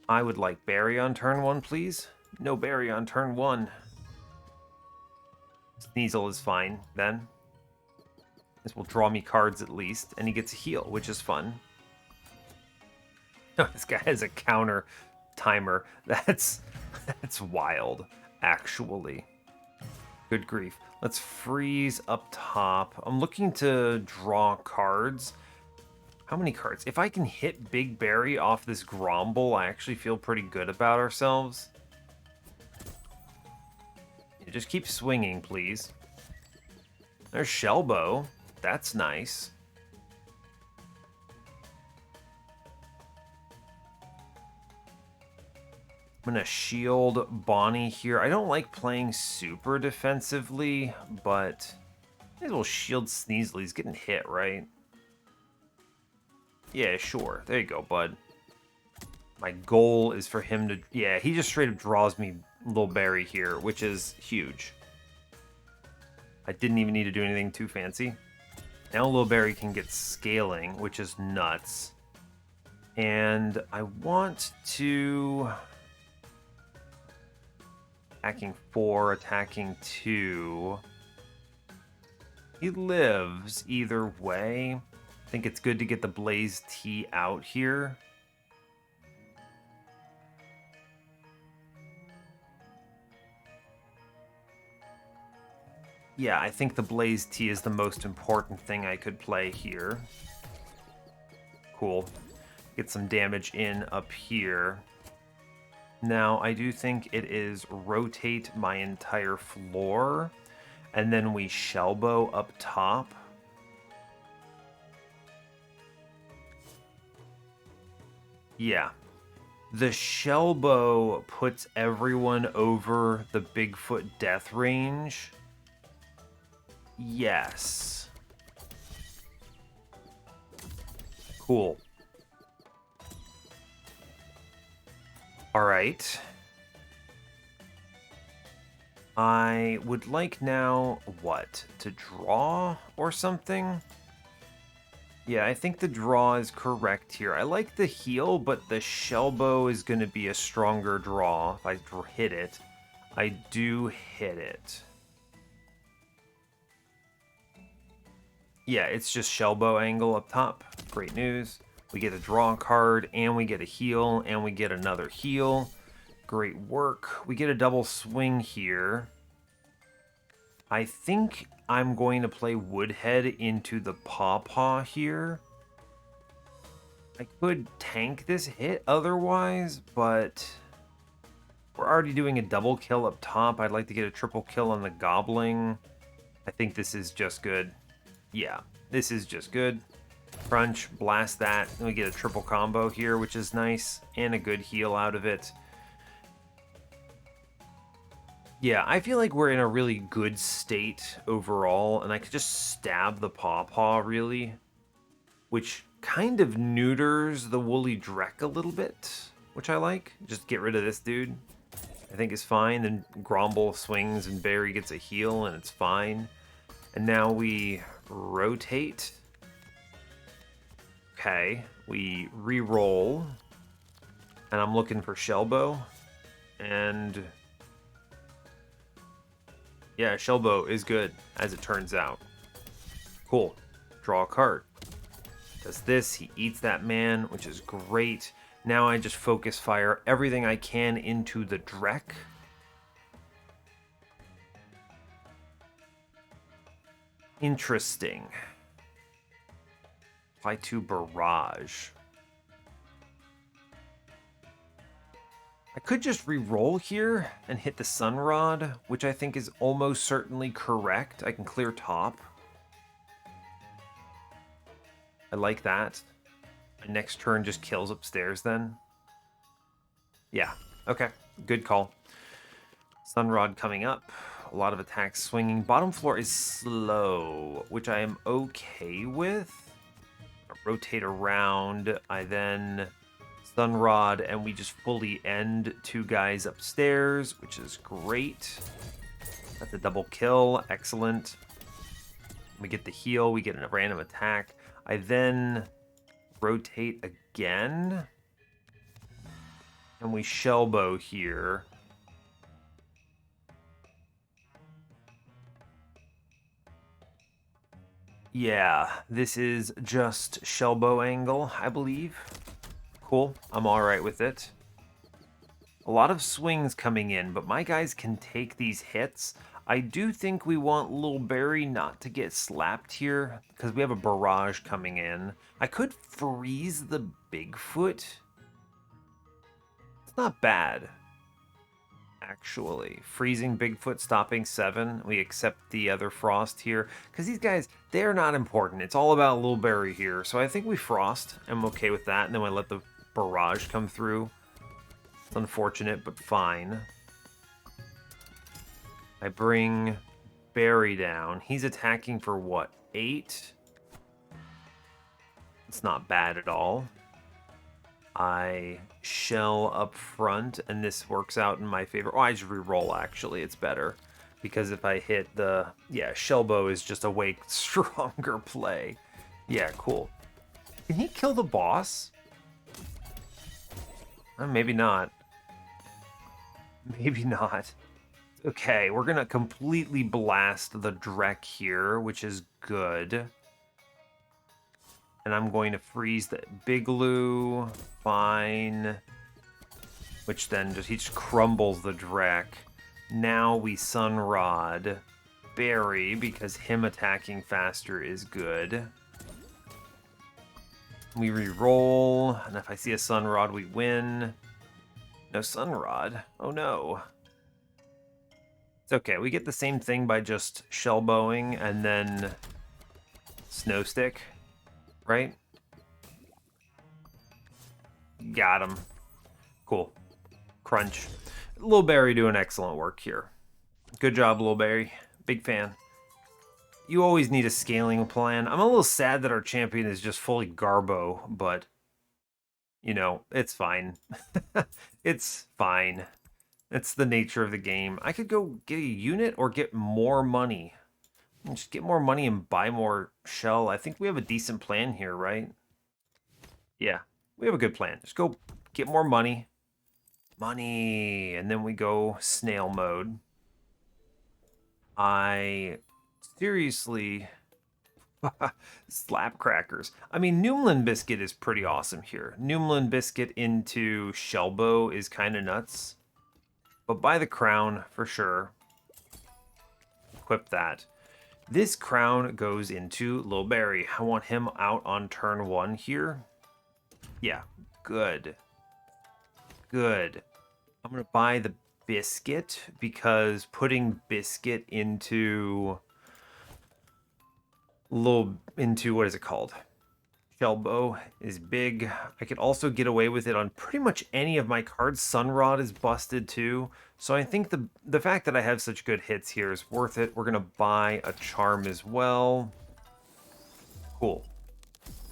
I would like Berry on turn 1, please. No Berry on turn 1. Sneasel is fine, then. This will draw me cards at least, and he gets a heal, which is fun. This guy has a counter timer. That's wild, actually. Good grief. Let's freeze up top. I'm looking to draw cards. How many cards? If I can hit Big Berry off this Gromble, I actually feel pretty good about ourselves. Just keep swinging, please. There's Shellbow. That's nice. I'm going to shield Bonnie here. I don't like playing super defensively, but may as well shield Sneasel. He's getting hit, right? Yeah, sure. There you go, bud. My goal is for him to... Yeah, he just straight up draws me Little Berry here, which is huge. I didn't even need to do anything too fancy. Now Little Berry can get scaling, which is nuts. And I want to... Attacking 4, attacking 2. He lives either way. I think it's good to get the Blaze Tea out here. Yeah, I think the Blaze Tea is the most important thing I could play here. Cool. Get some damage in up here. Now, I do think it is rotate my entire floor, and then we Shellbow up top. Yeah. The Shellbow puts everyone over the Bigfoot death range. Yes. Cool. All right. I would like now, what, to draw or something? Yeah, I think the draw is correct here. I like the heal, but the Shellbow is going to be a stronger draw if I hit it. I do hit it. Yeah, it's just Shellbow angle up top. Great news. We get a draw card, and we get a heal, and we get another heal. Great work. We get a double swing here. I think I'm going to play Woodhead into the Pawpaw here. I could tank this hit otherwise, but we're already doing a double kill up top. I'd like to get a triple kill on the Goblin. I think this is just good. Yeah, this is just good. Crunch, blast that, and we get a triple combo here, which is nice, and a good heal out of it. Yeah, I feel like we're in a really good state overall, and I could just stab the Pawpaw, really, which kind of neuters the Woolly Drek a little bit, which I like. Just get rid of this dude. I think is fine. Then Gromble swings, and Berry gets a heal, and it's fine. And now we rotate. Okay, we re-roll, and I'm looking for Shellbow, and yeah, Shellbow is good, as it turns out. Cool. Draw a card. Does this, he eats that man, which is great. Now I just focus fire everything I can into the Drek. Interesting. Apply to Barrage. I could just re-roll here and hit the Sun Rod, which I think is almost certainly correct. I can clear top. I like that. My next turn just kills upstairs then. Yeah, okay, good call. Sun Rod coming up. A lot of attacks swinging. Bottom floor is slow, which I am okay with. Rotate around. I then Sun Rod, and we just fully end 2 guys upstairs, which is great. That's a double kill. Excellent. We get the heal. We get a random attack. I then rotate again. And we shellbow here. Yeah, this is just shellbow angle, I believe. Cool, I'm alright with it. A lot of swings coming in, but my guys can take these hits. I do think we want Lil Barry not to get slapped here, because we have a barrage coming in. I could freeze the Bigfoot. It's not bad, actually. Freezing Bigfoot, stopping 7. We accept the other Frost here, because these guys, they're not important. It's all about Lil Barry here, so I think we Frost. I'm okay with that, and then we let the barrage come through. It's unfortunate, but fine. I bring Barry down. He's attacking for what, 8? It's not bad at all. I shell up front, and this works out in my favor. Oh, I just re-roll, actually. It's better. Because if I hit the... Yeah, shellbow is just a way stronger play. Yeah, cool. Can he kill the boss? Maybe not. Maybe not. Okay, we're gonna completely blast the Drek here, which is good. And I'm going to freeze the Bigloo. Fine. Which then he just crumbles the Drek. Now we Sunrod Barry, because him attacking faster is good. We re-roll, and if I see a Sunrod, we win. No Sunrod. Oh no. It's okay. We get the same thing by just shellbowing and then snow stick, right? Got him. Cool. Crunch. Lil Barry doing excellent work here. Good job, Lil Barry. Big fan. You always need a scaling plan. I'm a little sad that our champion is just fully Garbo, but, you know, it's fine. It's fine. It's the nature of the game. I could go get a unit or get more money. Just get more money and buy more shell. I think we have a decent plan here, right? Yeah, we have a good plan. Just go get more money. Money! And then we go snail mode. I seriously... Slap crackers. I mean, Noomlin Biscuit is pretty awesome here. Noomlin Biscuit into Shellbow is kind of nuts. But buy the crown for sure. Equip that. This crown goes into Lil Barry. I want him out on turn 1 here. Yeah, good. Good. I'm going to buy the biscuit because putting biscuit into what is it called? Shellbow is big. I could also get away with it on pretty much any of my cards. Sunrod is busted too. So I think the fact that I have such good hits here is worth it. We're going to buy a charm as well. Cool.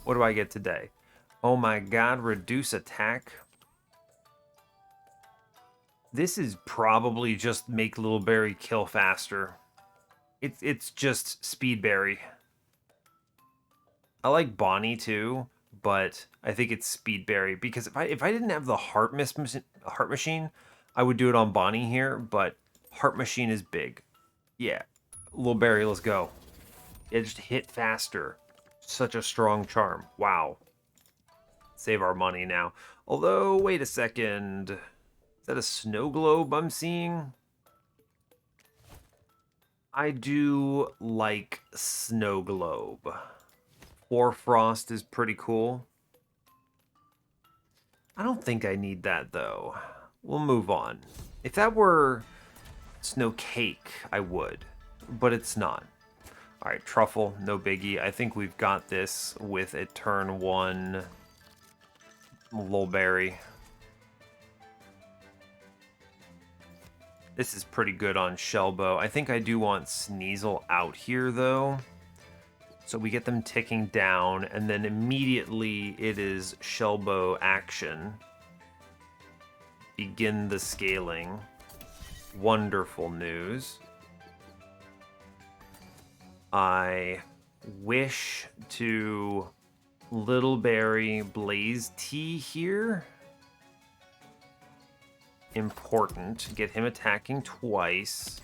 What do I get today? Oh my god, reduce attack. This is probably just make Lil Barry kill faster. It's just Speed Barry. I like Bonnie too, but I think it's Speed Barry because if I didn't have the Heart Machine, I would do it on Bonnie here, but Heart Machine is big. Yeah. Lil Barry, let's go. It just hit faster. Such a strong charm. Wow. Save our money now. Although, wait a second. Is that a snow globe I'm seeing? I do like snow globe. Wildfrost is pretty cool. I don't think I need that though. we'll move on. If that were Snow Cake, I would, but it's not. All right, Truffle, no biggie. I think we've got this with a turn 1 Lulberry. This is pretty good on Shellbow. I think I do want Sneasel out here, though. So we get them ticking down, and then immediately it is Shellbow action. Begin the scaling. Wonderful news. I wish to Littleberry Blaze Tea here. Important. Get him attacking twice.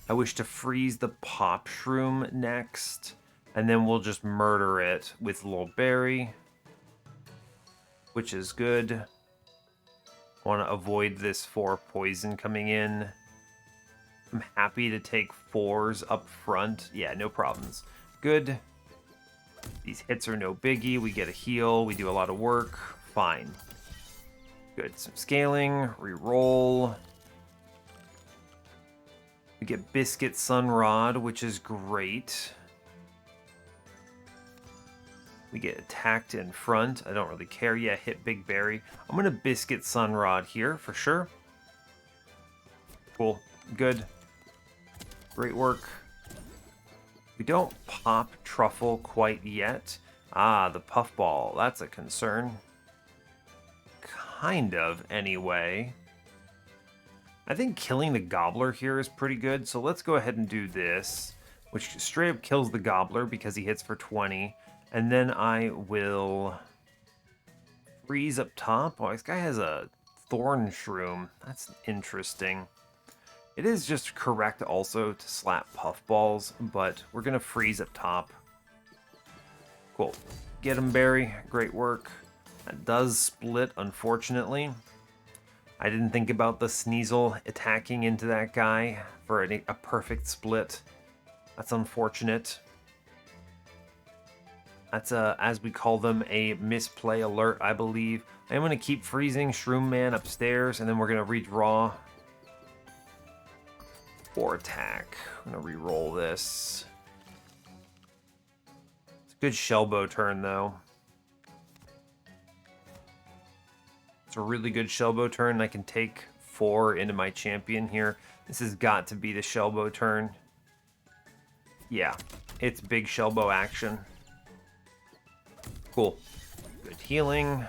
I wish to freeze the Pop Shroom next. And then we'll just murder it with Littleberry, which is good. Want to avoid this 4 poison coming in. I'm happy to take 4s up front. Yeah, no problems. Good. These hits are no biggie. We get a heal. We do a lot of work. Fine. Good. Some scaling. Reroll. We get Biscuit Sunrod, which is great. We get attacked in front. I don't really care. Yeah, hit Big Berry. I'm going to Biscuit Sunrod here for sure. Cool. Good. Great work. We don't pop Truffle quite yet. Ah, the Puffball. That's a concern. Kind of, anyway. I think killing the Gobbler here is pretty good, so let's go ahead and do this, which straight up kills the Gobbler because he hits for 20. And then I will freeze up top. Oh, this guy has a Thorn Shroom. That's interesting. It is just correct also to slap Puffballs, but we're going to freeze up top. Cool. Get him, Barry. Great work. That does split, unfortunately. I didn't think about the Sneasel attacking into that guy for a perfect split. That's unfortunate. That's as we call them, a misplay alert, I believe. I am going to keep freezing Shroom Man upstairs, and then we're going to redraw for attack. I'm going to re-roll this. It's a good Shellbow turn, though. It's a really good Shellbow turn. I can take 4 into my champion here. This has got to be the Shellbow turn. Yeah, it's big Shellbow action. Cool. Good healing.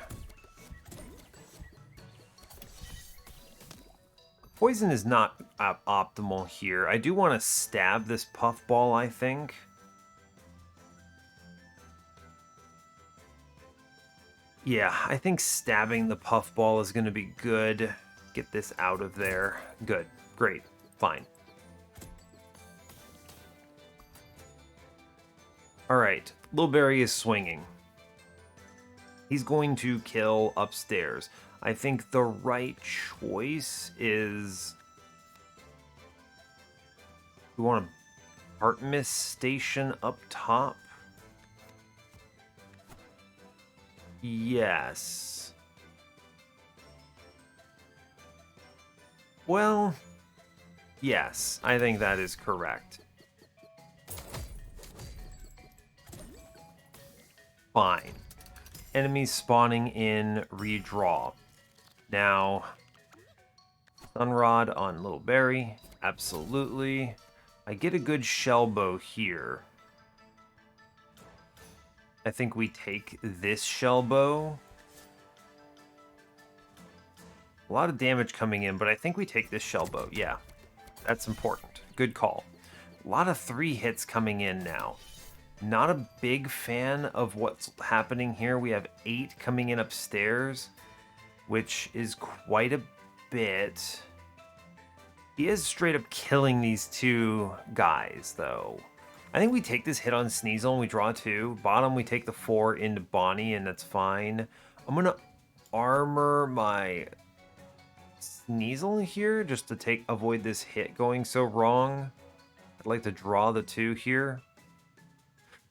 Poison is not optimal here. I do want to stab this Puffball, I think. Yeah, I think stabbing the Puffball is going to be good. Get this out of there. Good. Great. Fine. Alright. Littleberry is swinging. He's going to kill upstairs. I think the right choice is... We want a Artemis station up top. Yes. Well, yes, I think that is correct. Fine. Enemies spawning in, redraw. Now, Sunrod on Littleberry, absolutely. I get a good Shellbow here. I think we take this Shellbow. A lot of damage coming in, but I think we take this Shellbow. Yeah, that's important. Good call. A lot of 3 hits coming in now. Not a big fan of what's happening here. We have 8 coming in upstairs, which is quite a bit. He is straight up killing these 2 guys, though. I think we take this hit on Sneasel and we draw 2. Bottom, we take the 4 into Bonnie, and that's fine. I'm going to armor my Sneasel here just to avoid this hit going so wrong. I'd like to draw the 2 here.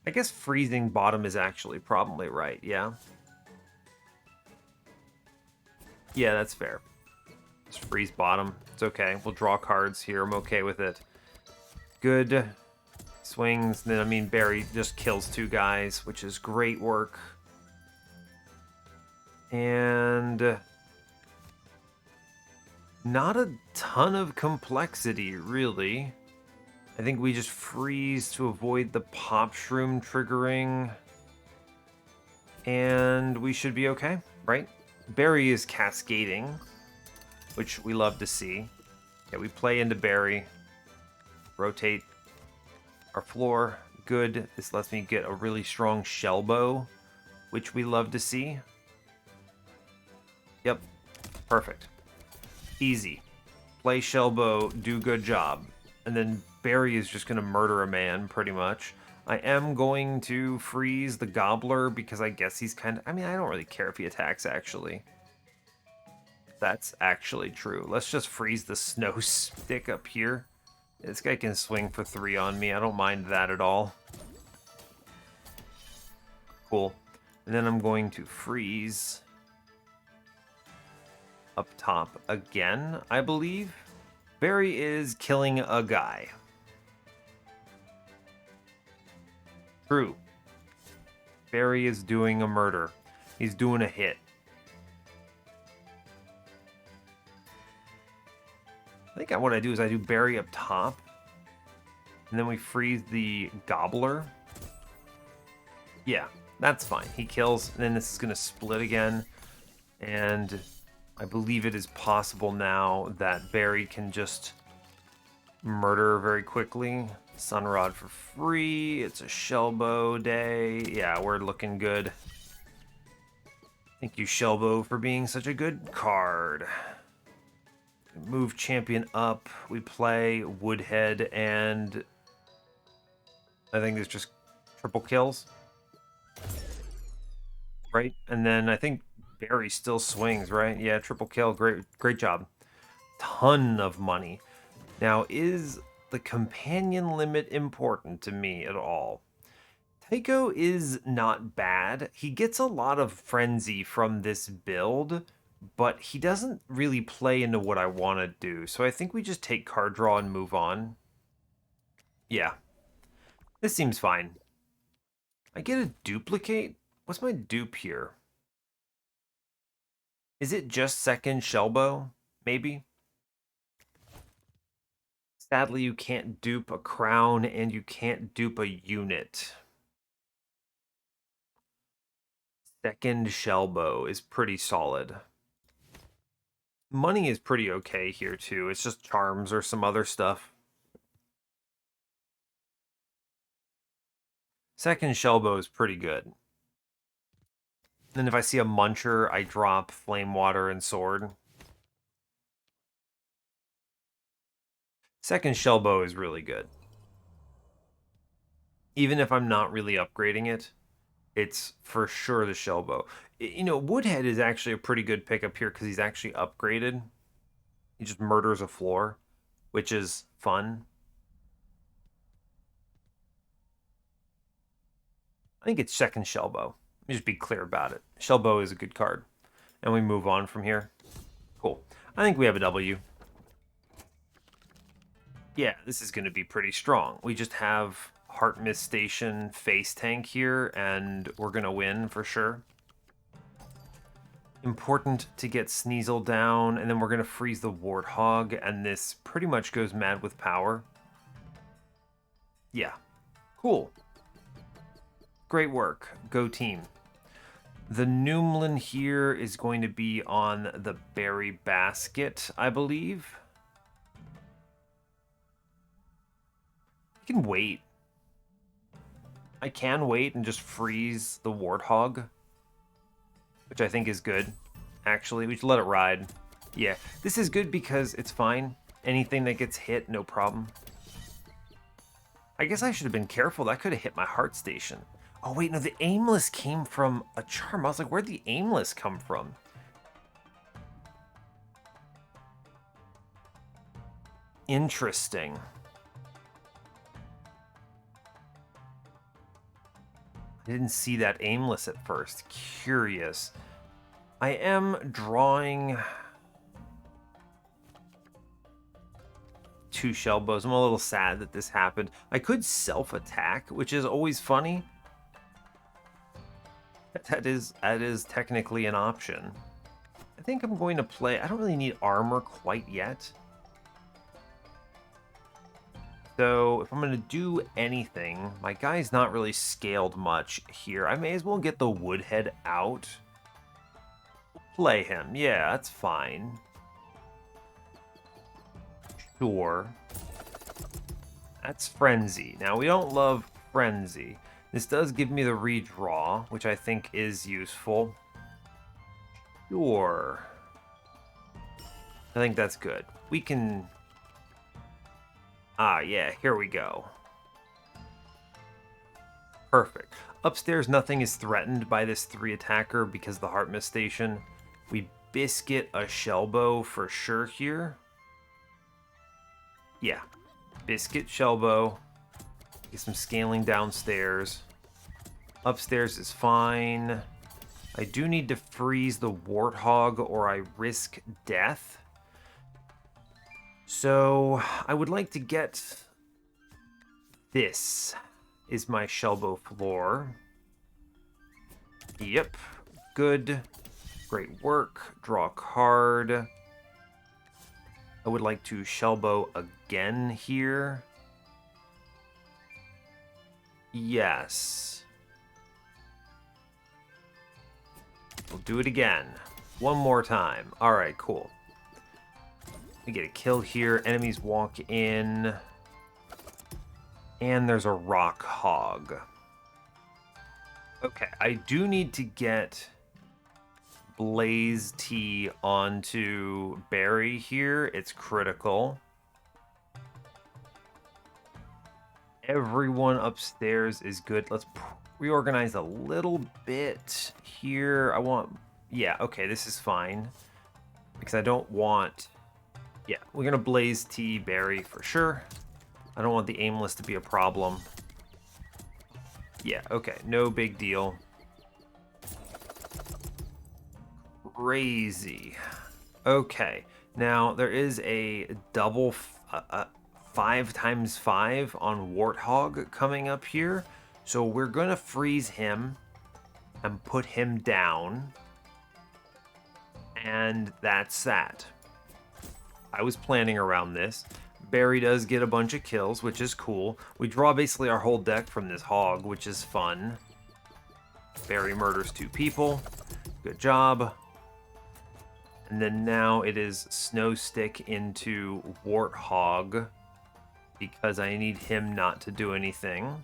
I guess freezing bottom is actually probably right, yeah? Yeah, that's fair. Just freeze bottom. It's okay. We'll draw cards here. I'm okay with it. Good swings. Then, I mean, Barry just kills 2 guys, which is great work. And not a ton of complexity, really. I think we just freeze to avoid the pop shroom triggering. And we should be okay, right? Barry is cascading, which we love to see. Yeah, we play into Barry. Rotate our floor. Good. This lets me get a really strong shell bow, which we love to see. Yep. Perfect. Easy. Play shell bow, do good job. And then Barry is just going to murder a man, pretty much. I am going to freeze the Gobbler because I guess he's kind of... I mean, I don't really care if he attacks, actually. That's actually true. Let's just freeze the Snow Stick up here. This guy can swing for 3 on me. I don't mind that at all. Cool. And then I'm going to freeze up top again, I believe. Barry is killing a guy. True. Barry is doing a murder. He's doing a hit. I think what I do is I do Barry up top. And then we freeze the Gobbler. Yeah, that's fine. He kills, and then this is going to split again. And I believe it is possible now that Barry can just murder very quickly. Sunrod for free. It's a Shellbow day. Yeah, we're looking good. Thank you, Shellbow, for being such a good card. Move champion up. We play Woodhead, and I think there's just triple kills. Right? And then I think Barry still swings, right? Yeah, triple kill. Great job. Ton of money. Now, is the companion limit important to me at all? Tycho is not bad. He gets a lot of frenzy from this build, but he doesn't really play into what I want to do. So I think we just take card draw and move on. Yeah. This seems fine. I get a duplicate? What's my dupe here? Is it just second Shellbow? Maybe? Sadly, you can't dupe a crown and you can't dupe a unit. Second Shellbow is pretty solid. Money is pretty okay here too. It's just charms or some other stuff. Second Shellbow is pretty good. Then if I see a Muncher, I drop Flame Water and Sword. Second Shellbow is really good. Even if I'm not really upgrading it, it's for sure the Shellbow. You know, Woodhead is actually a pretty good pickup here because he's actually upgraded. He just murders a floor, which is fun. I think it's second Shellbow. Let me just be clear about it. Shellbow is a good card. And we move on from here. Cool. I think we have a W. Yeah, this is going to be pretty strong. We just have Heart Mist Station face tank here, and we're going to win for sure. Important to get Sneasel down, and then we're going to freeze the Warthog, and this pretty much goes mad with power. Yeah. Cool. Great work. Go team. The Noomlin here is going to be on the Berry Basket, I believe. I can wait. I can wait and just freeze the Warthog, which I think is good. Actually, we should let it ride. Yeah, this is good because it's fine. Anything that gets hit, no problem. I guess I should have been careful. That could have hit my Heart Station. Oh, wait, no, the Aimless came from a charm. I was like, where'd the Aimless come from? Interesting. I didn't see that Aimless at first. Curious. I am drawing 2 shell bows. I'm a little sad that this happened. I could self-attack, which is always funny. That is technically an option. I think I'm going to play... I don't really need armor quite yet. So if I'm going to do anything, my guy's not really scaled much here. I may as well get the woodhead out. Play him. Yeah, that's fine. Sure. That's Frenzy. Now, we don't love Frenzy. This does give me the redraw, which I think is useful. Sure. I think that's good. We can... Ah, yeah, here we go. Perfect. Upstairs, nothing is threatened by this 3 attacker because of the Heartmist Station. We biscuit a shellbow for sure here. Yeah. Biscuit shellbow. Get some scaling downstairs. Upstairs is fine. I do need to freeze the warthog or I risk death. So I would like to get... This is my shellbow floor. Yep. Good. Great work. Draw a card. I would like to shellbow again here. Yes. We'll do it again. One more time. Alright, cool. We get a kill here. Enemies walk in. And there's a rock hog. Okay, I do need to get Blaze Tea onto Barry here. It's critical. Everyone upstairs is good. Let's reorganize a little bit here. I want... Yeah, okay, this is fine. Because I don't want... Yeah, we're going to Blaze Tea Barry for sure. I don't want the aimless to be a problem. Yeah, okay, no big deal. Crazy. Okay, now there is a double 5x5 on Warthog coming up here. So we're going to freeze him and put him down. And that's that. I was planning around this. Barry does get a bunch of kills, which is cool. We draw basically our whole deck from this hog, which is fun. Barry murders 2 people. Good job. And then now it is Snow Stick into Warthog because I need him not to do anything.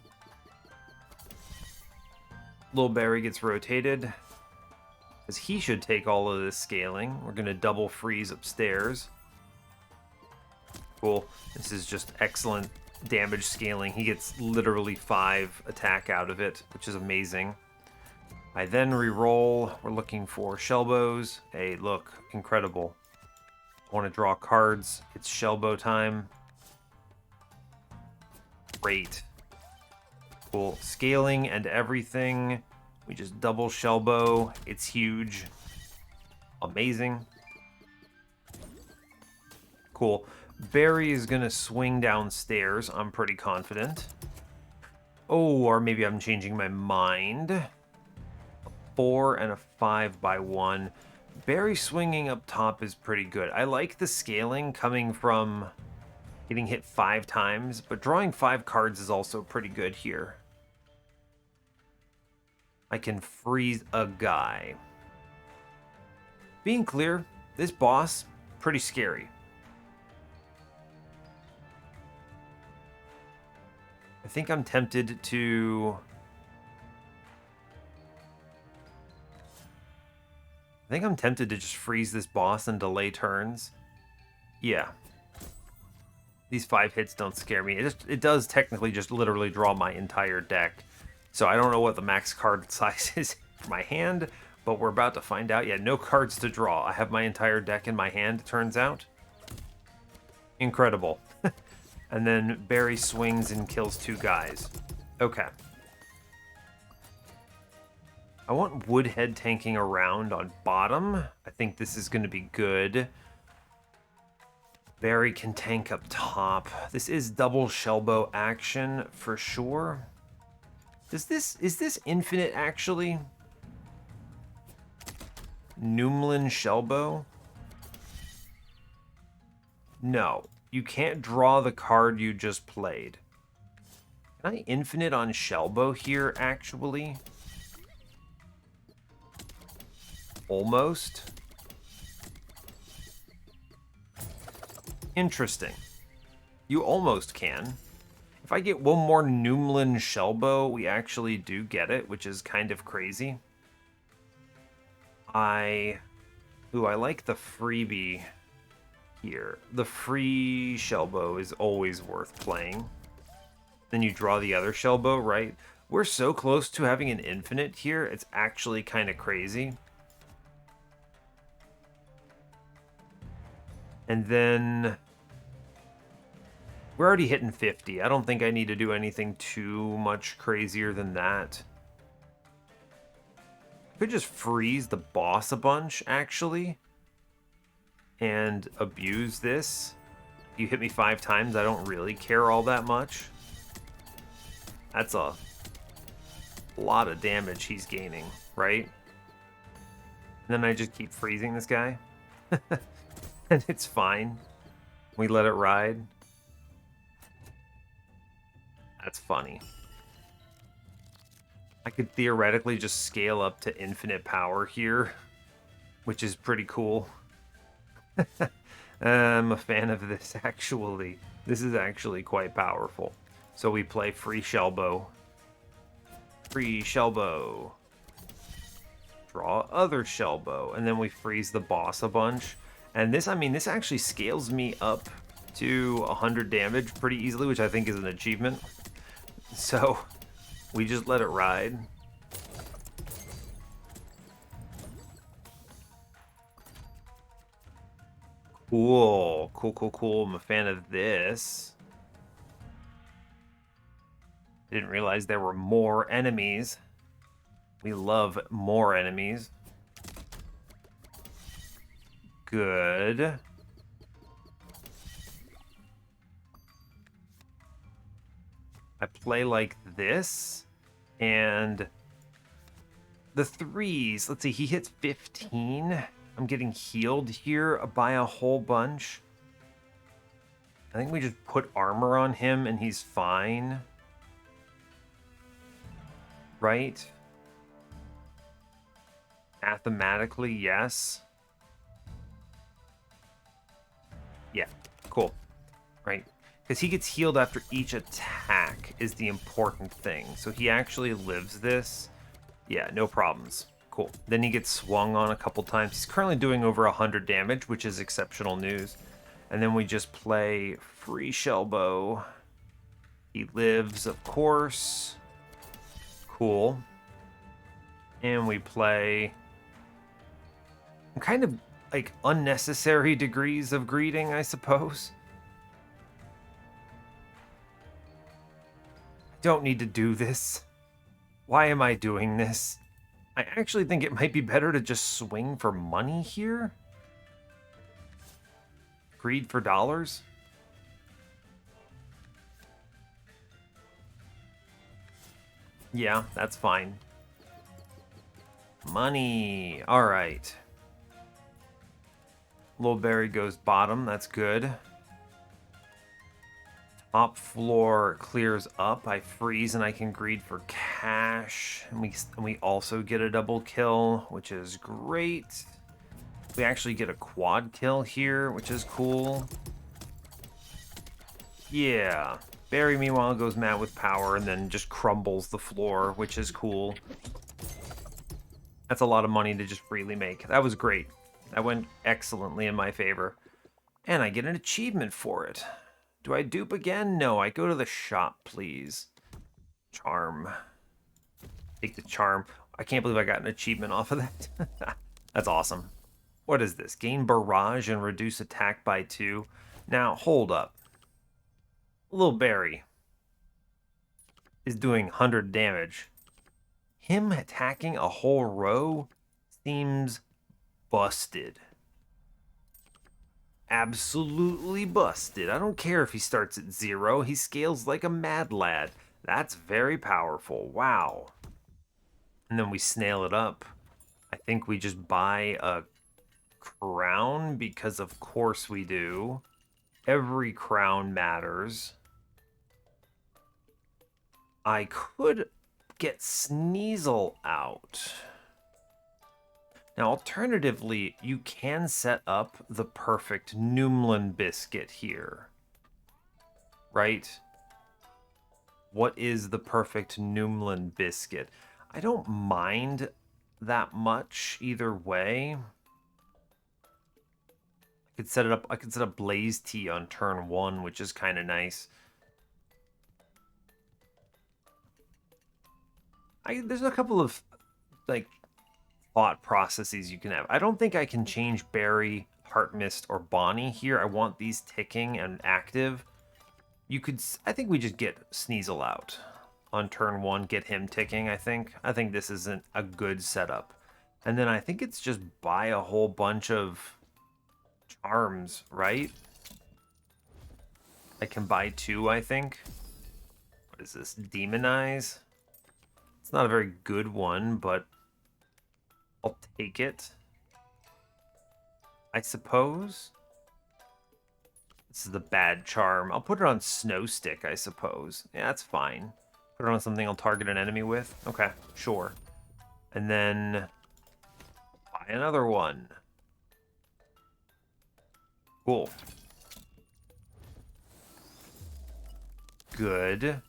Little Barry gets rotated because he should take all of this scaling. We're going to double freeze upstairs. Cool. This is just excellent damage scaling. He gets literally 5 attack out of it, which is amazing. I then re-roll. We're looking for shellbows. Hey, look, incredible. I want to draw cards. It's shellbow time. Great. Cool. Scaling and everything. We just double shellbow. It's huge. Amazing. Cool. Barry is going to swing downstairs. I'm pretty confident. Oh, or maybe I'm changing my mind. 4 and a 5x1. Barry swinging up top is pretty good. I like the scaling coming from getting hit 5 times, but drawing 5 cards is also pretty good here. I can freeze a guy. Being clear, this boss, pretty scary. I think I'm tempted to... just freeze this boss and delay turns. Yeah. These 5 hits don't scare me. It does technically just literally draw my entire deck. So I don't know what the max card size is for my hand, but we're about to find out. Yeah, no cards to draw. I have my entire deck in my hand, it turns out. Incredible. And then Barry swings and kills 2 guys. Okay. I want Woodhead tanking around on bottom. I think this is going to be good. Barry can tank up top. This is double shellbow action for sure. Is this infinite actually? Noomlin shellbow? No, you can't draw the card you just played. Can I infinite on shellbow here actually? Almost. Interesting. You almost can. If I get one more Noomlin shellbow, we actually do get it, which is kind of crazy. I like the freebie here. The free shellbow is always worth playing. Then you draw the other shellbow, right? We're so close to having an infinite here, it's actually kind of crazy. And then we're already hitting 50. I don't think I need to do anything too much crazier than that. I could just freeze the boss a bunch, actually, and abuse this. You hit me 5 times, I don't really care all that much. That's a lot of damage he's gaining, right? And then I just keep freezing this guy. And it's fine. We let it ride. That's funny. I could theoretically just scale up to infinite power here, which is pretty cool. I'm a fan of this, actually. This is actually quite powerful. So we play free shellbow. Free shellbow. Draw other shellbow. And then we freeze the boss a bunch. And this, I mean, this actually scales me up to 100 damage pretty easily, which I think is an achievement. So we just let it ride. Cool. Cool, cool, cool. I'm a fan of this. Didn't realize there were more enemies. We love more enemies. Good. I play like this, and the threes, let's see, he hits 15. I'm getting healed here by a whole bunch. I think we just put armor on him and he's fine. Right? Mathematically, yes. Yeah, cool. Right? Because he gets healed after each attack is the important thing. So he actually lives this. Yeah, no problems. Cool. Then he gets swung on a couple times. He's currently doing over 100 damage, which is exceptional news. And then we just play free shellbow. He lives, of course. Cool. And we play kind of like unnecessary degrees of greeting, I suppose. Don't need to do this. Why am I doing this? I actually think it might be better to just swing for money here. Greed for dollars. Yeah, that's fine. Money. All right. Little Barry goes bottom. That's good. Top floor clears up. I freeze and I can greed for cash. And we also get a double kill, which is great. We actually get a quad kill here, which is cool. Yeah. Barry, meanwhile, goes mad with power and then just crumbles the floor, which is cool. That's a lot of money to just freely make. That was great. That went excellently in my favor. And I get an achievement for it. Do I dupe again? No, I go to the shop, please. Charm. Take the charm. I can't believe I got an achievement off of that. That's awesome. What is this? Gain barrage and reduce attack by 2. Now, hold up. Little Barry is doing 100 damage. Him attacking a whole row seems busted. Absolutely busted. I don't care if he starts at 0. He scales like a mad lad. That's very powerful. Wow. And then we snail it up. I think we just buy a crown because of course we do. Every crown matters. I could get Sneasel out. Now, alternatively, you can set up the perfect Noomlin biscuit here. Right? What is the perfect Noomlin biscuit? I don't mind that much either way. I could set up Blaze Tea on turn 1, which is kind of nice. There's a couple of like thought processes you can have. I don't think I can change Barry, Heartmist, or Bonnie here. I want these ticking and active. I think we just get Sneasel out on turn 1, get him ticking, I think. I think this isn't a good setup. And then I think it's just buy a whole bunch of charms, right? I can buy 2, I think. What is this? Demonize? It's not a very good one, but I'll take it. I suppose. This is the bad charm. I'll put it on Snow Stick, I suppose. Yeah, that's fine. Put it on something I'll target an enemy with. Okay, sure. And then buy another one. Cool. Good.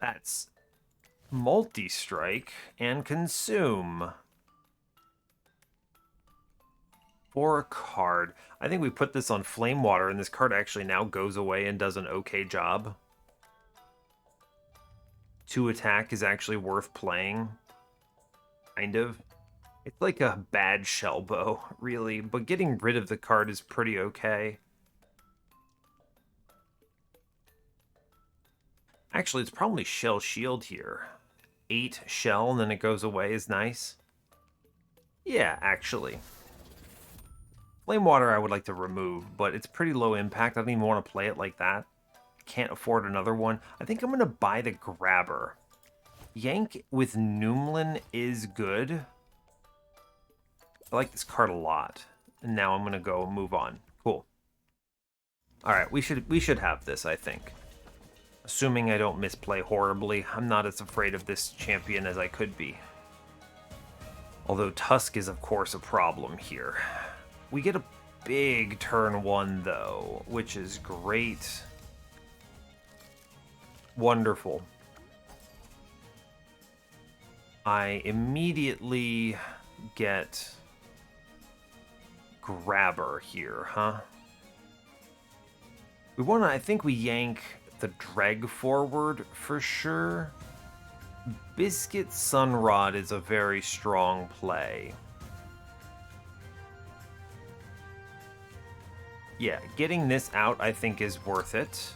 That's multi-strike and consume. For a card. I think we put this on Flame Water, and this card actually now goes away and does an okay job. 2 attack is actually worth playing. Kind of. It's like a bad Shellbow, really, but getting rid of the card is pretty okay. Actually, it's probably Shell Shield here. 8 shell, and then it goes away is nice. Yeah, actually. Flame Water I would like to remove, but it's pretty low impact. I don't even want to play it like that. Can't afford another one. I think I'm going to buy the Grabber. Yank with Noomlin is good. I like this card a lot. And now I'm going to go move on. Cool. Alright, we should have this, I think. Assuming I don't misplay horribly. I'm not as afraid of this champion as I could be. Although Tusk is, of course, a problem here. We get a big turn 1, though, which is great. Wonderful. I immediately get Grabber here, huh? We want to, I think we yank the Dreg forward for sure. Biscuit Sunrod is a very strong play. Yeah, getting this out I think is worth it.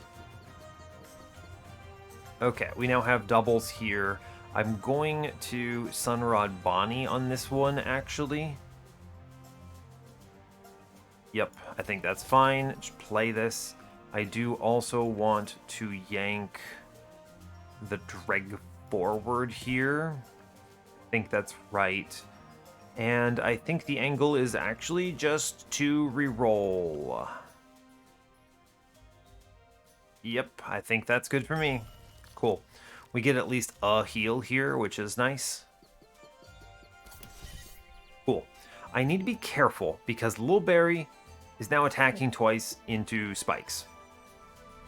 Okay, we now have doubles here. I'm going to Sunrod Bonnie on this one, actually. Yep, I think that's fine. Just play this. I do also want to yank the Dreg forward here. I think that's right. And I think the angle is actually just to reroll. Yep, I think that's good for me. Cool. We get at least a heal here, which is nice. Cool. I need to be careful because Lil Berry is now attacking twice into spikes.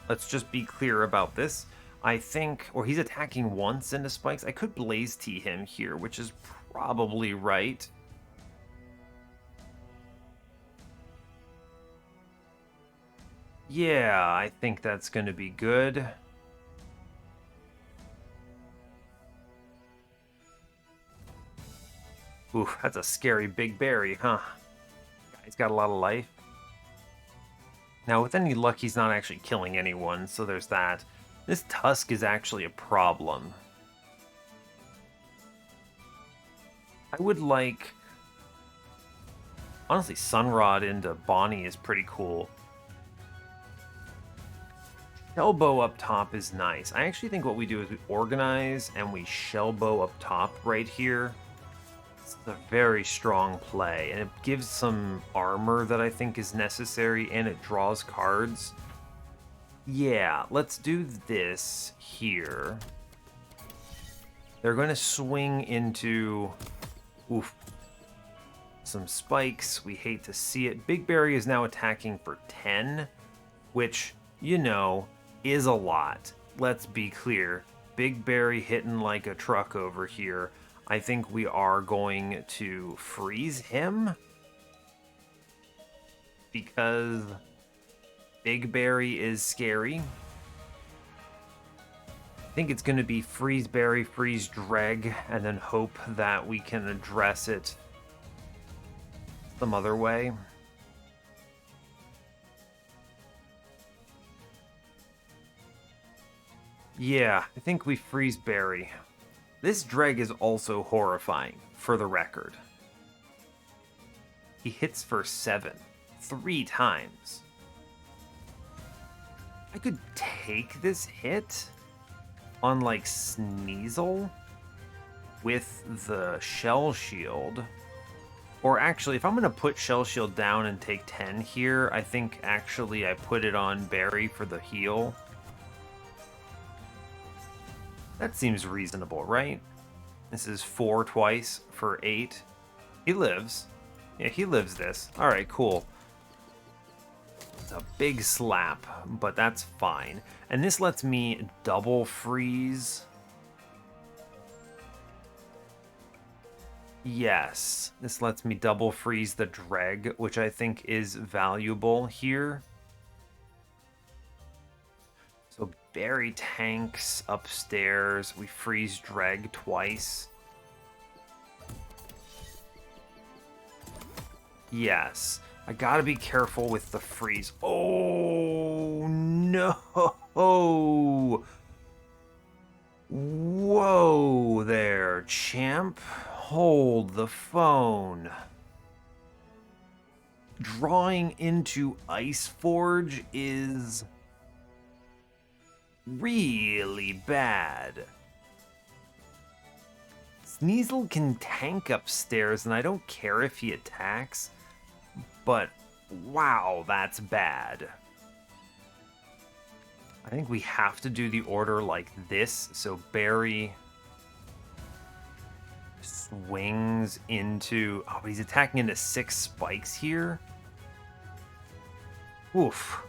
Let's just be clear about this. I think, or he's attacking once into spikes. I could Blaze Tea him here, which is probably right. Yeah, I think that's going to be good. Ooh, that's a scary big berry, huh? He's got a lot of life. Now, with any luck, he's not actually killing anyone, so there's that. This Tusk is actually a problem. I would like... Honestly, Sunrod into Bonnie is pretty cool. Shellbow up top is nice. I actually think what we do is we organize and we Shellbow up top right here. It's a very strong play, and it gives some armor that I think is necessary, and it draws cards. Yeah, let's do this here. They're going to swing into... Oof. Some spikes. We hate to see it. Big Berry is now attacking for 10, which, you know, is a lot. Let's be clear. Big Berry hitting like a truck over here. I think we are going to freeze him because Big Berry is scary. I think it's going to be Freeze Berry, Freeze Dreg, and then hope that we can address it some other way. Yeah, I think we Freeze Berry. This Dreg is also horrifying, for the record. He hits for 7, 3 times. I could take this hit on, like, Sneasel with the Shell Shield. Or actually, if I'm going to put Shell Shield down and take 10 here, I think actually I put it on Berry for the heal. That seems reasonable, right? This is 4 twice for 8. He lives. Yeah, he lives this. Alright, cool. It's a big slap, but that's fine. And this lets me double freeze. Yes, this lets me double freeze the Dreg, which I think is valuable here. So Berry tanks upstairs. We freeze Dreg twice. Yes. I gotta be careful with the freeze. Oh, no. Whoa there, champ. Hold the phone. Drawing into Ice Forge is really bad. Sneasel can tank upstairs, and I don't care if he attacks, but wow, that's bad. I think we have to do the order like this, so Berry swings into... Oh, but he's attacking into 6 spikes here? Oof.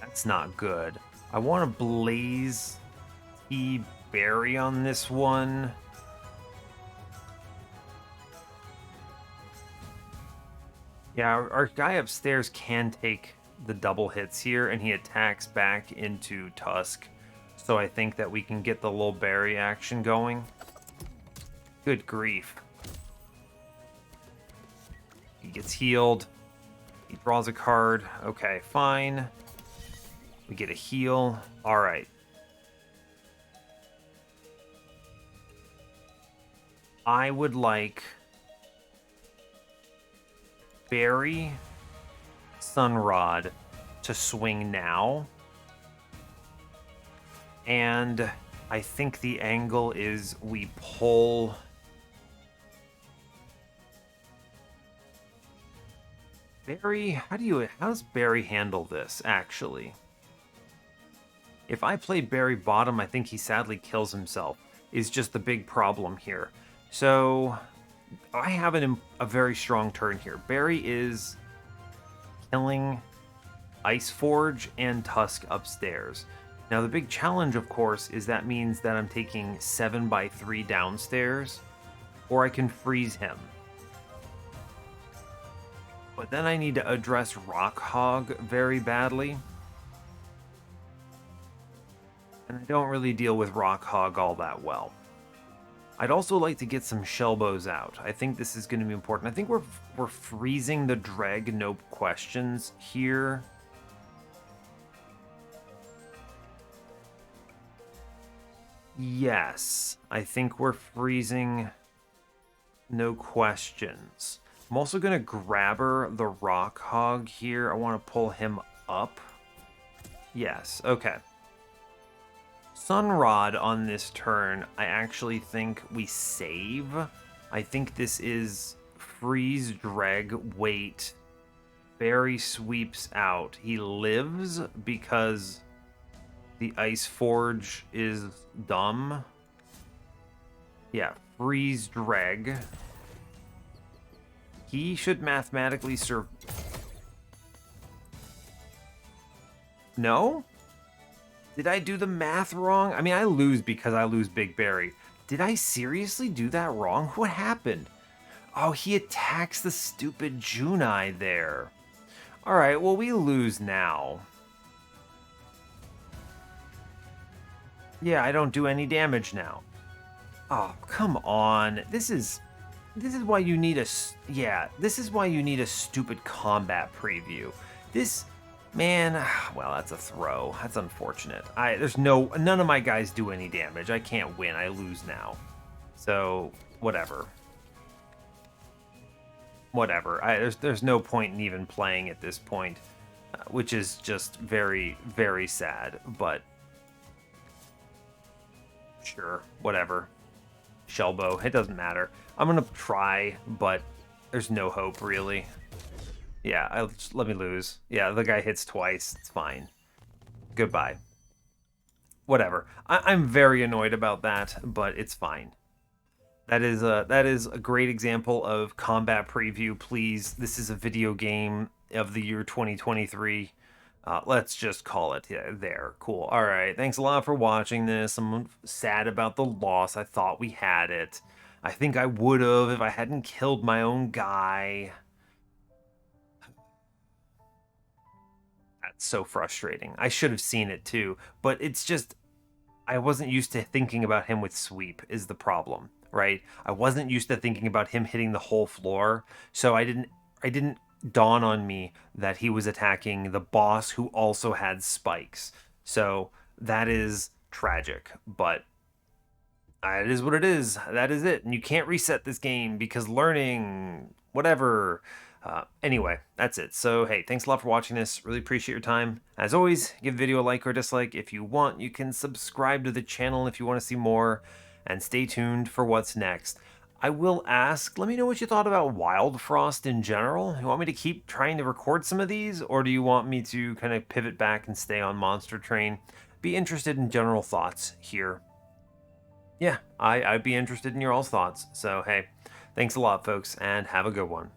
That's not good. I want to Blaze Berry on this one. Yeah, our guy upstairs can take the double hits here, and he attacks back into Tusk. So I think that we can get the little Berry action going. Good grief. He gets healed. He draws a card. Okay, fine. We get a heal. All right. I would like Berry Sunrod to swing now. And I think the angle is we pull... Berry, how does Berry handle this, actually? If I play Berry bottom, I think he sadly kills himself, is just the big problem here. So, I have a very strong turn here. Berry is killing Ice Forge and Tusk upstairs. Now, the big challenge, of course, is that means that I'm taking 7x3 downstairs, or I can freeze him. But then I need to address Rock Hog very badly. And I don't really deal with Rock Hog all that well. I'd also like to get some Shellbows out. I think this is going to be important. I think we're freezing the Dreg, no questions here. Yes, I think we're freezing No questions. I'm also going to grabber the rock hog here. I want to pull him up. Yes, okay. Sunrod on this turn, I actually think we save. I think this is freeze, drag, wait. Barry sweeps out. He lives because the Ice Forge is dumb. Yeah, freeze, drag. He should mathematically No? Did I do the math wrong? I mean, I lose because I lose Big Barry. Did I seriously do that wrong? What happened? Oh, he attacks the stupid Junai there. Alright, well, we lose now. Yeah, I don't do any damage now. Oh, come on. This is why you need a... Yeah, this is why you need a stupid combat preview. This... Man, well, that's a throw. That's unfortunate. None of my guys do any damage. I can't win. I lose now. So, whatever. Whatever. There's no point in even playing at this point, which is just very, very sad. But sure, whatever. Shellbow, it doesn't matter. I'm gonna try, but there's no hope really. Yeah, let me lose. Yeah, the guy hits twice. It's fine. Goodbye. Whatever. I'm very annoyed about that, but it's fine. That is a great example of combat preview. Please, this is a video game of the year 2023. Let's just call it there. Cool. All right. Thanks a lot for watching this. I'm sad about the loss. I thought we had it. I think I would have if I hadn't killed my own guy. That's so frustrating. I should have seen it too, but it's just I wasn't used to thinking about him with sweep is the problem, right? I wasn't used to thinking about him hitting the whole floor, so I didn't dawn on me that he was attacking the boss who also had spikes. So that is tragic, but it is what it is. That is it. And you can't reset this game because learning, whatever. Anyway, that's it. So, hey, thanks a lot for watching this. Really appreciate your time. As always, give the video a like or dislike if you want. You can subscribe to the channel if you want to see more. And stay tuned for what's next. I will ask, let me know what you thought about Wildfrost in general. You want me to keep trying to record some of these? Or do you want me to kind of pivot back and stay on Monster Train? Be interested in general thoughts here. Yeah, I'd be interested in your all's thoughts. So, hey, thanks a lot, folks, and have a good one.